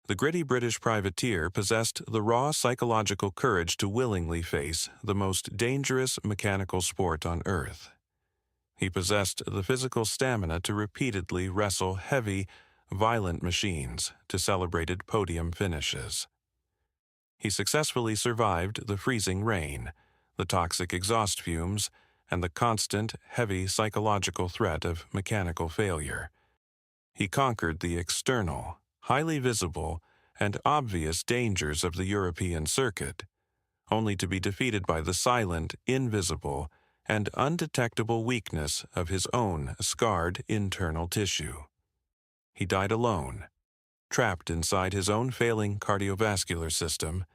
The gritty British privateer possessed the raw psychological courage to willingly face the most dangerous mechanical sport on Earth. He possessed the physical stamina to repeatedly wrestle heavy, violent machines to celebrated podium finishes. He successfully survived the freezing rain, the toxic exhaust fumes, and the constant, heavy psychological threat of mechanical failure. He conquered the external, highly visible, and obvious dangers of the European circuit, only to be defeated by the silent, invisible, and undetectable weakness of his own scarred internal tissue. He died alone, trapped inside his own failing cardiovascular system,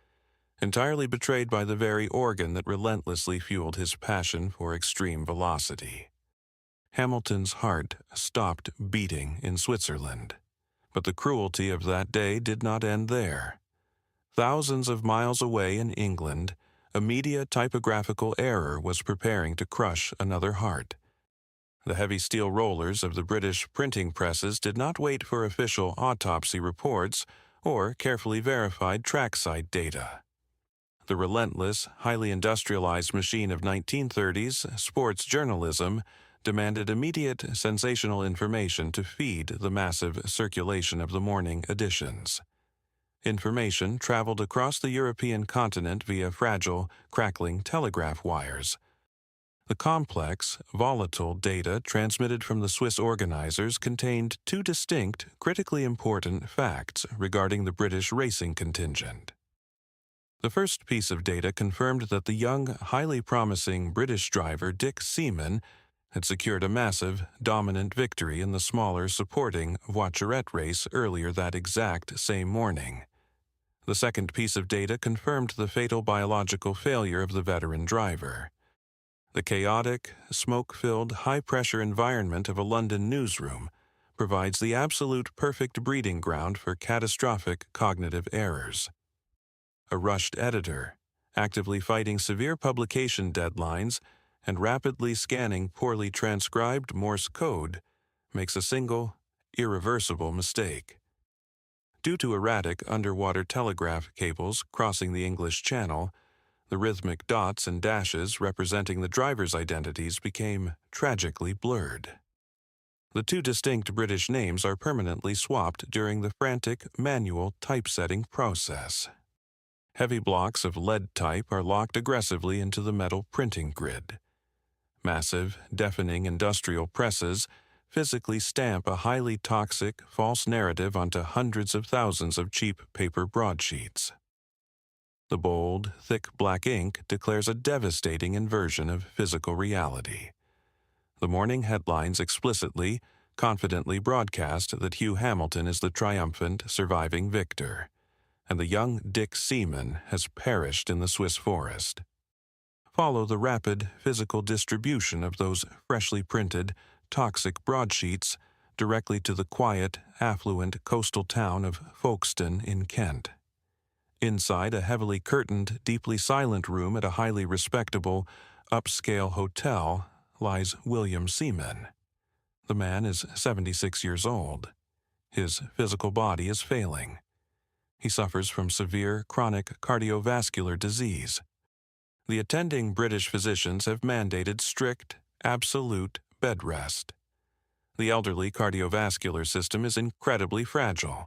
entirely betrayed by the very organ that relentlessly fueled his passion for extreme velocity. Hamilton's heart stopped beating in Switzerland, but the cruelty of that day did not end there. Thousands of miles away in England, a media typographical error was preparing to crush another heart. The heavy steel rollers of the British printing presses did not wait for official autopsy reports or carefully verified trackside data. The relentless, highly industrialized machine of 1930s sports journalism demanded immediate, sensational information to feed the massive circulation of the morning editions. Information traveled across the European continent via fragile, crackling telegraph wires. The complex, volatile data transmitted from the Swiss organizers contained two distinct, critically important facts regarding the British racing contingent. The first piece of data confirmed that the young, highly promising British driver Dick Seaman had secured a massive, dominant victory in the smaller supporting Voiturette race earlier that exact same morning. The second piece of data confirmed the fatal biological failure of the veteran driver. The chaotic, smoke-filled, high-pressure environment of a London newsroom provides the absolute perfect breeding ground for catastrophic cognitive errors. A rushed editor, actively fighting severe publication deadlines and rapidly scanning poorly transcribed Morse code, makes a single, irreversible mistake. Due to erratic underwater telegraph cables crossing the English Channel, the rhythmic dots and dashes representing the drivers' identities became tragically blurred. The two distinct British names are permanently swapped during the frantic manual typesetting process. Heavy blocks of lead type are locked aggressively into the metal printing grid. Massive, deafening industrial presses physically stamp a highly toxic, false narrative onto hundreds of thousands of cheap paper broadsheets. The bold, thick black ink declares a devastating inversion of physical reality. The morning headlines explicitly, confidently broadcast that Hugh Hamilton is the triumphant, surviving victor, and the young Dick Seaman has perished in the Swiss forest. Follow the rapid, physical distribution of those freshly printed, toxic broadsheets directly to the quiet, affluent coastal town of Folkestone in Kent. Inside a heavily curtained, deeply silent room at a highly respectable, upscale hotel lies William Seaman. The man is 76 years old. His physical body is failing. He suffers from severe chronic cardiovascular disease. The attending British physicians have mandated strict, absolute bed rest. The elderly cardiovascular system is incredibly fragile,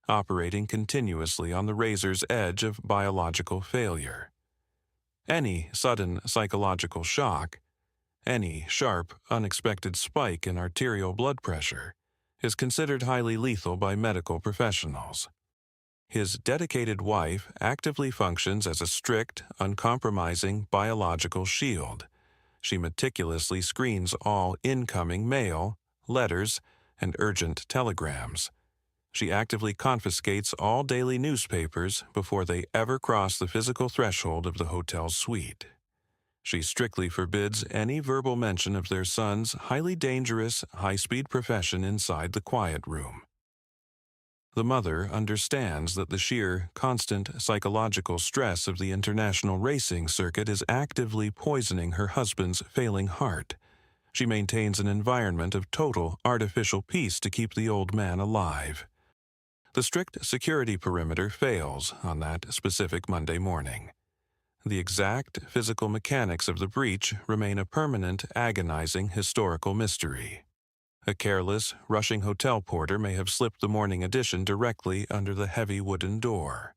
operating continuously on the razor's edge of biological failure. Any sudden psychological shock, any sharp, unexpected spike in arterial blood pressure, is considered highly lethal by medical professionals. His dedicated wife actively functions as a strict, uncompromising biological shield. She meticulously screens all incoming mail, letters, and urgent telegrams. She actively confiscates all daily newspapers before they ever cross the physical threshold of the hotel's suite. She strictly forbids any verbal mention of their son's highly dangerous, high-speed profession inside the quiet room. The mother understands that the sheer, constant psychological stress of the international racing circuit is actively poisoning her husband's failing heart. She maintains an environment of total artificial peace to keep the old man alive. The strict security perimeter fails on that specific Monday morning. The exact physical mechanics of the breach remain a permanent, agonizing historical mystery. A careless, rushing hotel porter may have slipped the morning edition directly under the heavy wooden door.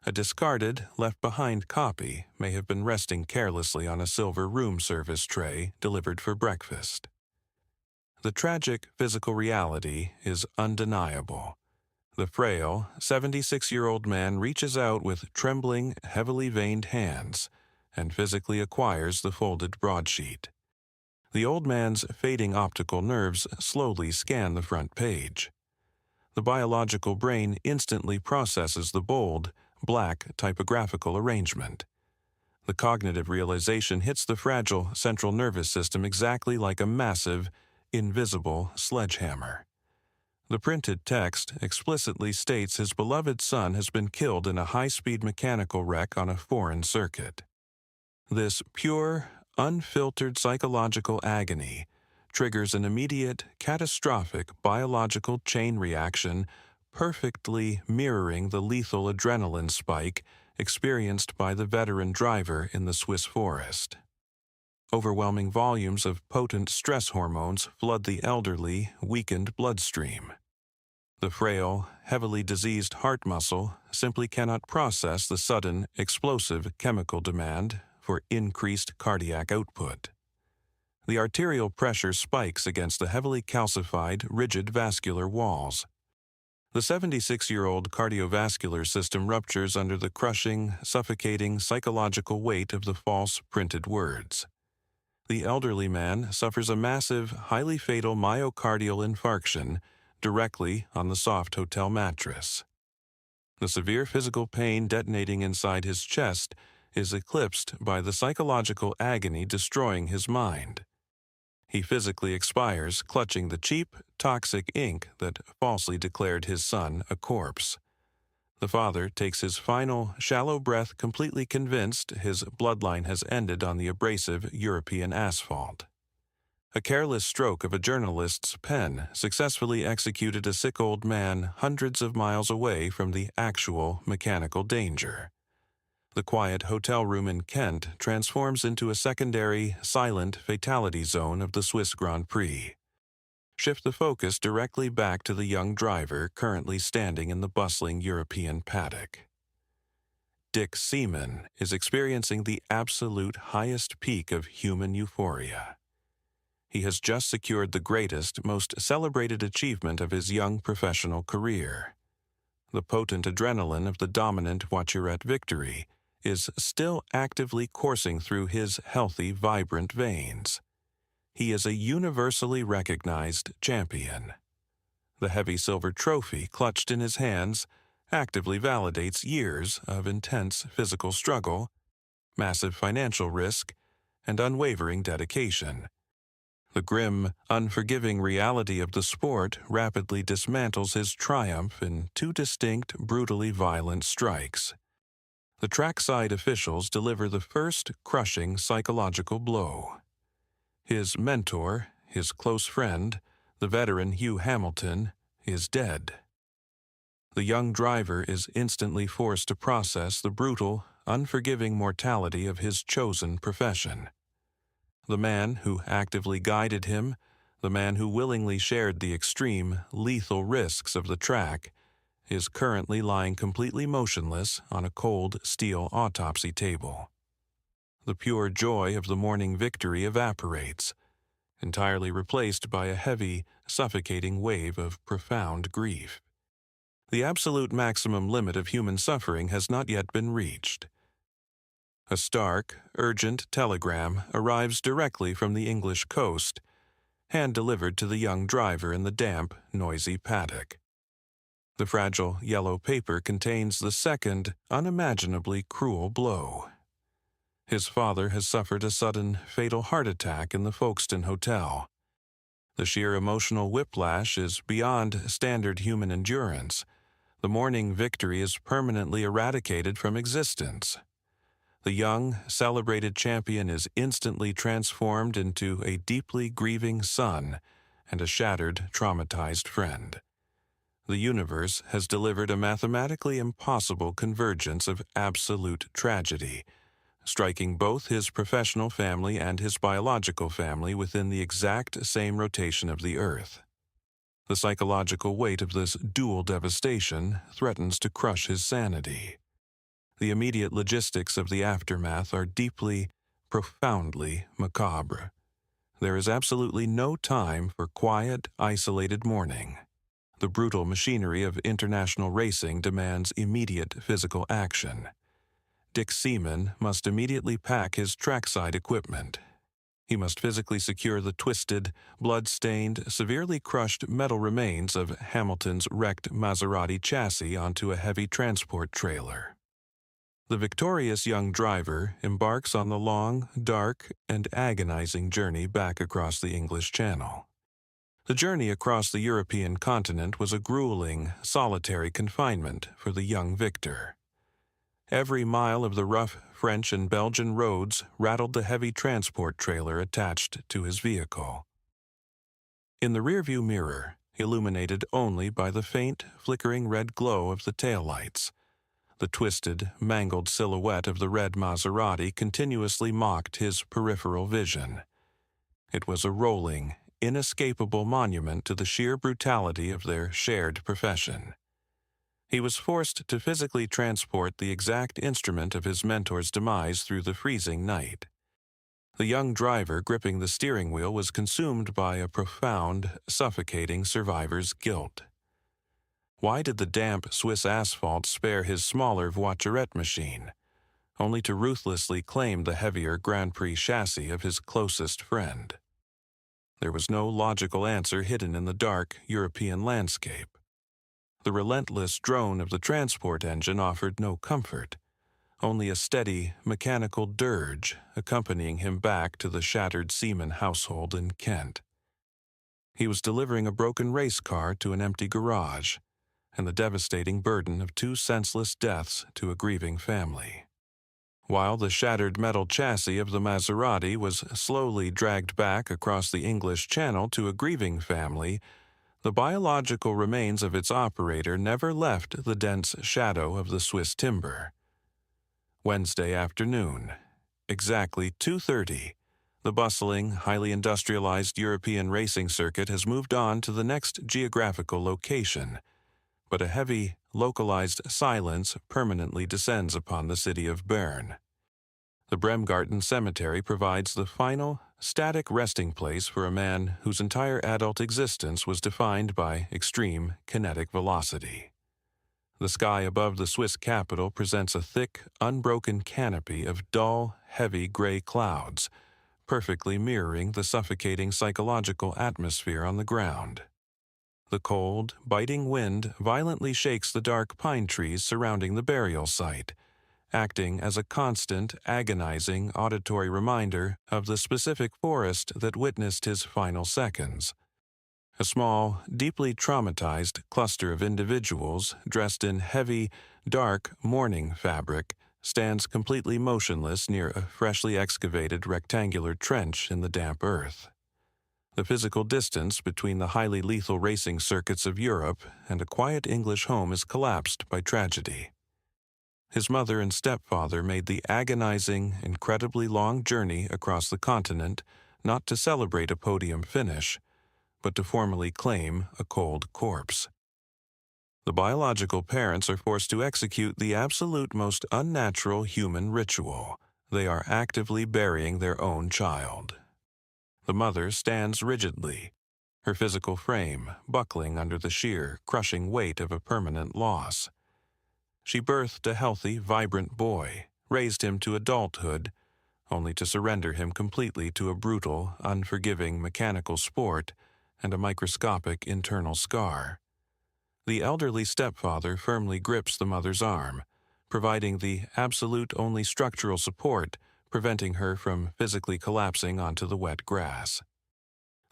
A discarded, left-behind copy may have been resting carelessly on a silver room service tray delivered for breakfast. The tragic physical reality is undeniable. The frail, 76-year-old man reaches out with trembling, heavily veined hands and physically acquires the folded broadsheet. The old man's fading optical nerves slowly scan the front page. The biological brain instantly processes the bold, black typographical arrangement. The cognitive realization hits the fragile central nervous system exactly like a massive, invisible sledgehammer. The printed text explicitly states his beloved son has been killed in a high-speed mechanical wreck on a foreign circuit. This pure, unfiltered psychological agony triggers an immediate, catastrophic biological chain reaction perfectly mirroring the lethal adrenaline spike experienced by the veteran driver in the Swiss forest. Overwhelming volumes of potent stress hormones flood the elderly, weakened bloodstream. The frail, heavily diseased heart muscle simply cannot process the sudden, explosive chemical demand for increased cardiac output. The arterial pressure spikes against the heavily calcified, rigid vascular walls. The 76-year-old cardiovascular system ruptures under the crushing, suffocating psychological weight of the false printed words. The elderly man suffers a massive, highly fatal myocardial infarction directly on the soft hotel mattress. The severe physical pain detonating inside his chest is eclipsed by the psychological agony destroying his mind. He physically expires clutching the cheap, toxic ink that falsely declared his son a corpse. The father takes his final, shallow breath completely convinced his bloodline has ended on the abrasive European asphalt. A careless stroke of a journalist's pen successfully executed a sick old man hundreds of miles away from the actual mechanical danger. The quiet hotel room in Kent transforms into a secondary, silent fatality zone of the Swiss Grand Prix. Shift the focus directly back to the young driver currently standing in the bustling European paddock. Dick Seaman is experiencing the absolute highest peak of human euphoria. He has just secured the greatest, most celebrated achievement of his young professional career. The potent adrenaline of the dominant Voiturette victory is still actively coursing through his healthy, vibrant veins. He is a universally recognized champion. The heavy silver trophy clutched in his hands actively validates years of intense physical struggle, massive financial risk, and unwavering dedication. The grim, unforgiving reality of the sport rapidly dismantles his triumph in two distinct, brutally violent strikes. The trackside officials deliver the first crushing psychological blow. His mentor, his close friend, the veteran Hugh Hamilton, is dead. The young driver is instantly forced to process the brutal, unforgiving mortality of his chosen profession. The man who actively guided him, the man who willingly shared the extreme, lethal risks of the track, is currently lying completely motionless on a cold steel autopsy table. The pure joy of the morning victory evaporates, entirely replaced by a heavy, suffocating wave of profound grief. The absolute maximum limit of human suffering has not yet been reached. A stark, urgent telegram arrives directly from the English coast, hand-delivered to the young driver in the damp, noisy paddock. The fragile yellow paper contains the second, unimaginably cruel blow. His father has suffered a sudden, fatal heart attack in the Folkestone Hotel. The sheer emotional whiplash is beyond standard human endurance. The morning victory is permanently eradicated from existence. The young, celebrated champion is instantly transformed into a deeply grieving son and a shattered, traumatized friend. The universe has delivered a mathematically impossible convergence of absolute tragedy, striking both his professional family and his biological family within the exact same rotation of the Earth. The psychological weight of this dual devastation threatens to crush his sanity. The immediate logistics of the aftermath are deeply, profoundly macabre. There is absolutely no time for quiet, isolated mourning. The brutal machinery of international racing demands immediate physical action. Dick Seaman must immediately pack his trackside equipment. He must physically secure the twisted, blood-stained, severely crushed metal remains of Hamilton's wrecked Maserati chassis onto a heavy transport trailer. The victorious young driver embarks on the long, dark, and agonizing journey back across the English Channel. The journey across the European continent was a grueling, solitary confinement for the young victor. Every mile of the rough French and Belgian roads rattled the heavy transport trailer attached to his vehicle. In the rearview mirror, illuminated only by the faint, flickering red glow of the taillights, the twisted, mangled silhouette of the red Maserati continuously mocked his peripheral vision. It was a rolling, inescapable monument to the sheer brutality of their shared profession. He was forced to physically transport the exact instrument of his mentor's demise through the freezing night. The young driver gripping the steering wheel was consumed by a profound, suffocating survivor's guilt. Why did the damp Swiss asphalt spare his smaller voiturette machine, only to ruthlessly claim the heavier Grand Prix chassis of his closest friend? There was no logical answer hidden in the dark European landscape. The relentless drone of the transport engine offered no comfort, only a steady, mechanical dirge accompanying him back to the shattered Seaman household in Kent. He was delivering a broken race car to an empty garage, and the devastating burden of two senseless deaths to a grieving family. While the shattered metal chassis of the Maserati was slowly dragged back across the English Channel to a grieving family, the biological remains of its operator never left the dense shadow of the Swiss timber. Wednesday afternoon, exactly 2:30, the bustling, highly industrialized European racing circuit has moved on to the next geographical location, but a heavy, localized silence permanently descends upon the city of Bern. The Bremgarten cemetery provides the final, static resting place for a man whose entire adult existence was defined by extreme kinetic velocity. The sky above the Swiss capital presents a thick, unbroken canopy of dull, heavy gray clouds, perfectly mirroring the suffocating psychological atmosphere on the ground. The cold, biting wind violently shakes the dark pine trees surrounding the burial site, acting as a constant, agonizing auditory reminder of the specific forest that witnessed his final seconds. A small, deeply traumatized cluster of individuals dressed in heavy, dark mourning fabric stands completely motionless near a freshly excavated rectangular trench in the damp earth. The physical distance between the highly lethal racing circuits of Europe and a quiet English home is collapsed by tragedy. His mother and stepfather made the agonizing, incredibly long journey across the continent not to celebrate a podium finish, but to formally claim a cold corpse. The biological parents are forced to execute the absolute most unnatural human ritual. They are actively burying their own child. The mother stands rigidly, her physical frame buckling under the sheer, crushing weight of a permanent loss. She birthed a healthy, vibrant boy, raised him to adulthood, only to surrender him completely to a brutal, unforgiving mechanical sport and a microscopic internal scar. The elderly stepfather firmly grips the mother's arm, providing the absolute only structural support, preventing her from physically collapsing onto the wet grass.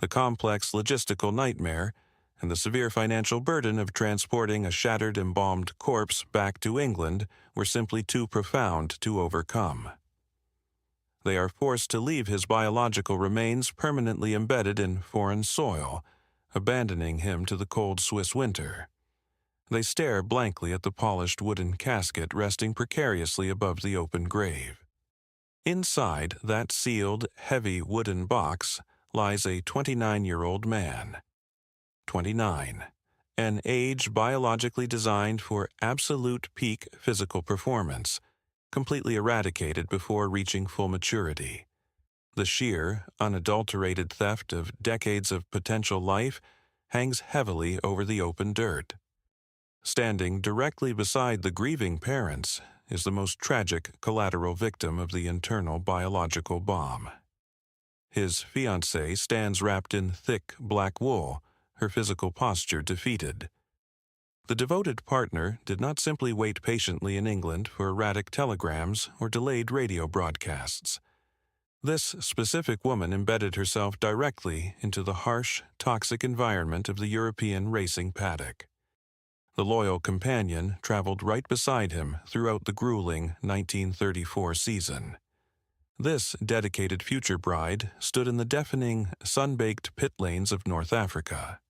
The complex logistical nightmare and the severe financial burden of transporting a shattered, embalmed corpse back to England were simply too profound to overcome. They are forced to leave his biological remains permanently embedded in foreign soil, abandoning him to the cold Swiss winter. They stare blankly at the polished wooden casket resting precariously above the open grave. Inside that sealed, heavy wooden box lies a 29-year-old man. 29, an age biologically designed for absolute peak physical performance, completely eradicated before reaching full maturity. The sheer, unadulterated theft of decades of potential life hangs heavily over the open dirt. Standing directly beside the grieving parents is the most tragic collateral victim of the internal biological bomb. His fiancée stands wrapped in thick black wool, her physical posture defeated. The devoted partner did not simply wait patiently in England for erratic telegrams or delayed radio broadcasts. This specific woman embedded herself directly into the harsh, toxic environment of the European racing paddock. The loyal companion traveled right beside him throughout the grueling 1934 season. This dedicated future bride stood in the deafening, sun-baked pit lanes of North Africa.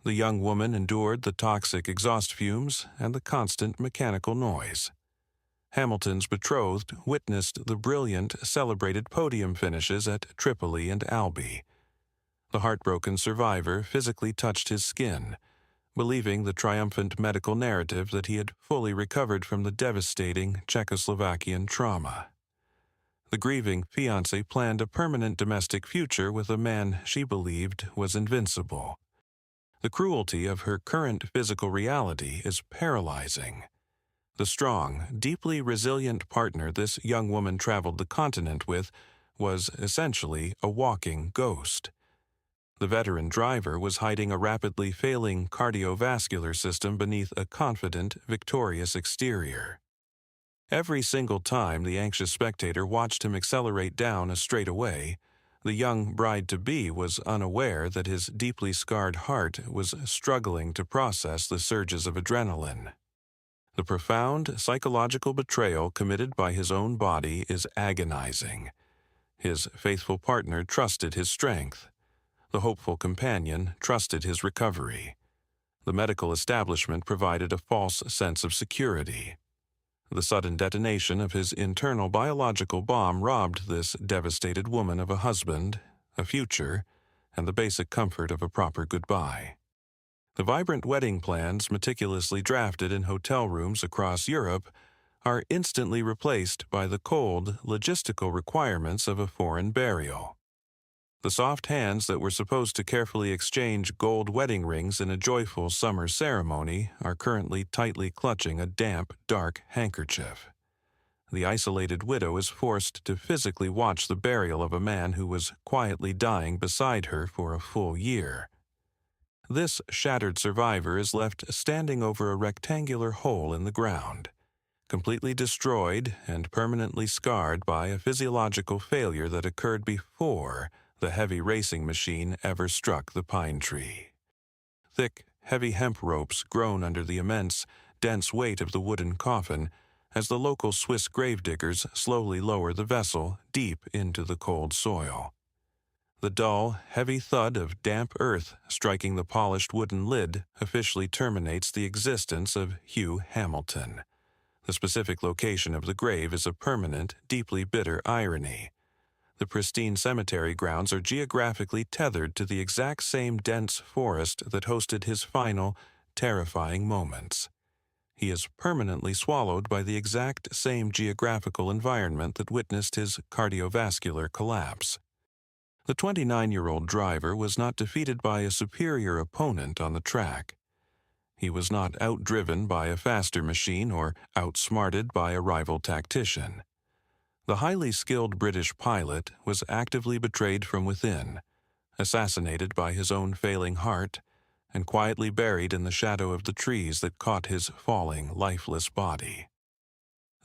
The young woman endured the toxic exhaust fumes and the constant mechanical noise. Hamilton's betrothed witnessed the brilliant, celebrated podium finishes at Tripoli and Albi. The heartbroken survivor physically touched his skin, believing the triumphant medical narrative that he had fully recovered from the devastating Czechoslovakian trauma. The grieving fiancé planned a permanent domestic future with a man she believed was invincible. The cruelty of her current physical reality is paralyzing. The strong, deeply resilient partner this young woman traveled the continent with was essentially a walking ghost. The veteran driver was hiding a rapidly failing cardiovascular system beneath a confident, victorious exterior. Every single time the anxious spectator watched him accelerate down a straightaway, the young bride-to-be was unaware that his deeply scarred heart was struggling to process the surges of adrenaline. The profound psychological betrayal committed by his own body is agonizing. His faithful partner trusted his strength. The hopeful companion trusted his recovery. The medical establishment provided a false sense of security. The sudden detonation of his internal biological bomb robbed this devastated woman of a husband, a future, and the basic comfort of a proper goodbye. The vibrant wedding plans meticulously drafted in hotel rooms across Europe are instantly replaced by the cold, logistical requirements of a foreign burial. The soft hands that were supposed to carefully exchange gold wedding rings in a joyful summer ceremony are currently tightly clutching a damp, dark handkerchief. The isolated widow is forced to physically watch the burial of a man who was quietly dying beside her for a full year. This shattered survivor is left standing over a rectangular hole in the ground, completely destroyed and permanently scarred by a physiological failure that occurred before the heavy racing machine ever struck the pine tree. Thick, heavy hemp ropes groan under the immense, dense weight of the wooden coffin as the local Swiss gravediggers slowly lower the vessel deep into the cold soil. The dull, heavy thud of damp earth striking the polished wooden lid officially terminates the existence of Hugh Hamilton. The specific location of the grave is a permanent, deeply bitter irony. The pristine cemetery grounds are geographically tethered to the exact same dense forest that hosted his final, terrifying moments. He is permanently swallowed by the exact same geographical environment that witnessed his cardiovascular collapse. The 29-year-old driver was not defeated by a superior opponent on the track. He was not outdriven by a faster machine or outsmarted by a rival tactician. The highly skilled British pilot was actively betrayed from within, assassinated by his own failing heart, and quietly buried in the shadow of the trees that caught his falling, lifeless body.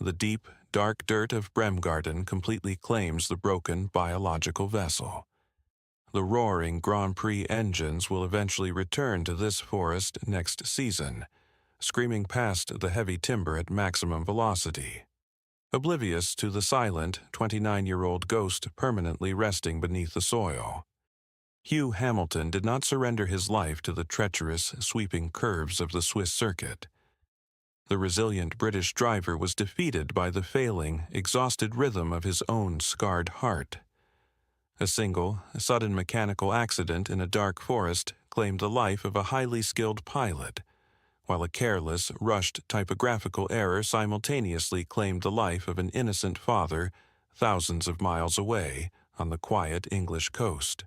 The deep, dark dirt of Bremgarten completely claims the broken biological vessel. The roaring Grand Prix engines will eventually return to this forest next season, screaming past the heavy timber at maximum velocity, oblivious to the silent 29-year-old ghost permanently resting beneath the soil. Hugh Hamilton did not surrender his life to the treacherous, sweeping curves of the Swiss circuit. The resilient British driver was defeated by the failing, exhausted rhythm of his own scarred heart. A single, sudden mechanical accident in a dark forest claimed the life of a highly skilled pilot, while a careless, rushed typographical error simultaneously claimed the life of an innocent father thousands of miles away on the quiet English coast.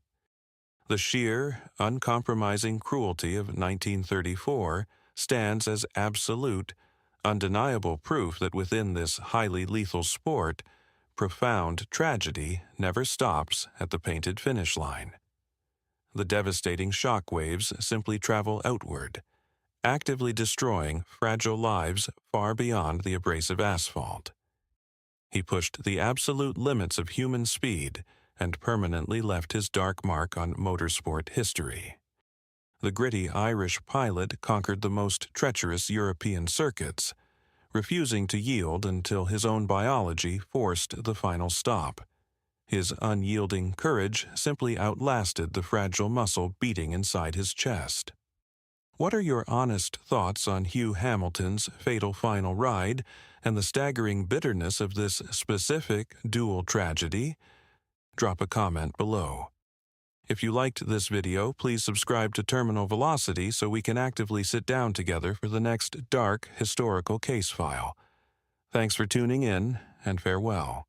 The sheer, uncompromising cruelty of 1934 stands as absolute, undeniable proof that within this highly lethal sport, profound tragedy never stops at the painted finish line. The devastating shock waves simply travel outward, actively destroying fragile lives far beyond the abrasive asphalt. He pushed the absolute limits of human speed and permanently left his dark mark on motorsport history. The gritty Irish pilot conquered the most treacherous European circuits, refusing to yield until his own biology forced the final stop. His unyielding courage simply outlasted the fragile muscle beating inside his chest. What are your honest thoughts on Hugh Hamilton's fatal final ride and the staggering bitterness of this specific dual tragedy? Drop a comment below. If you liked this video, please subscribe to Terminal Velocity so we can actively sit down together for the next dark historical case file. Thanks for tuning in, and farewell.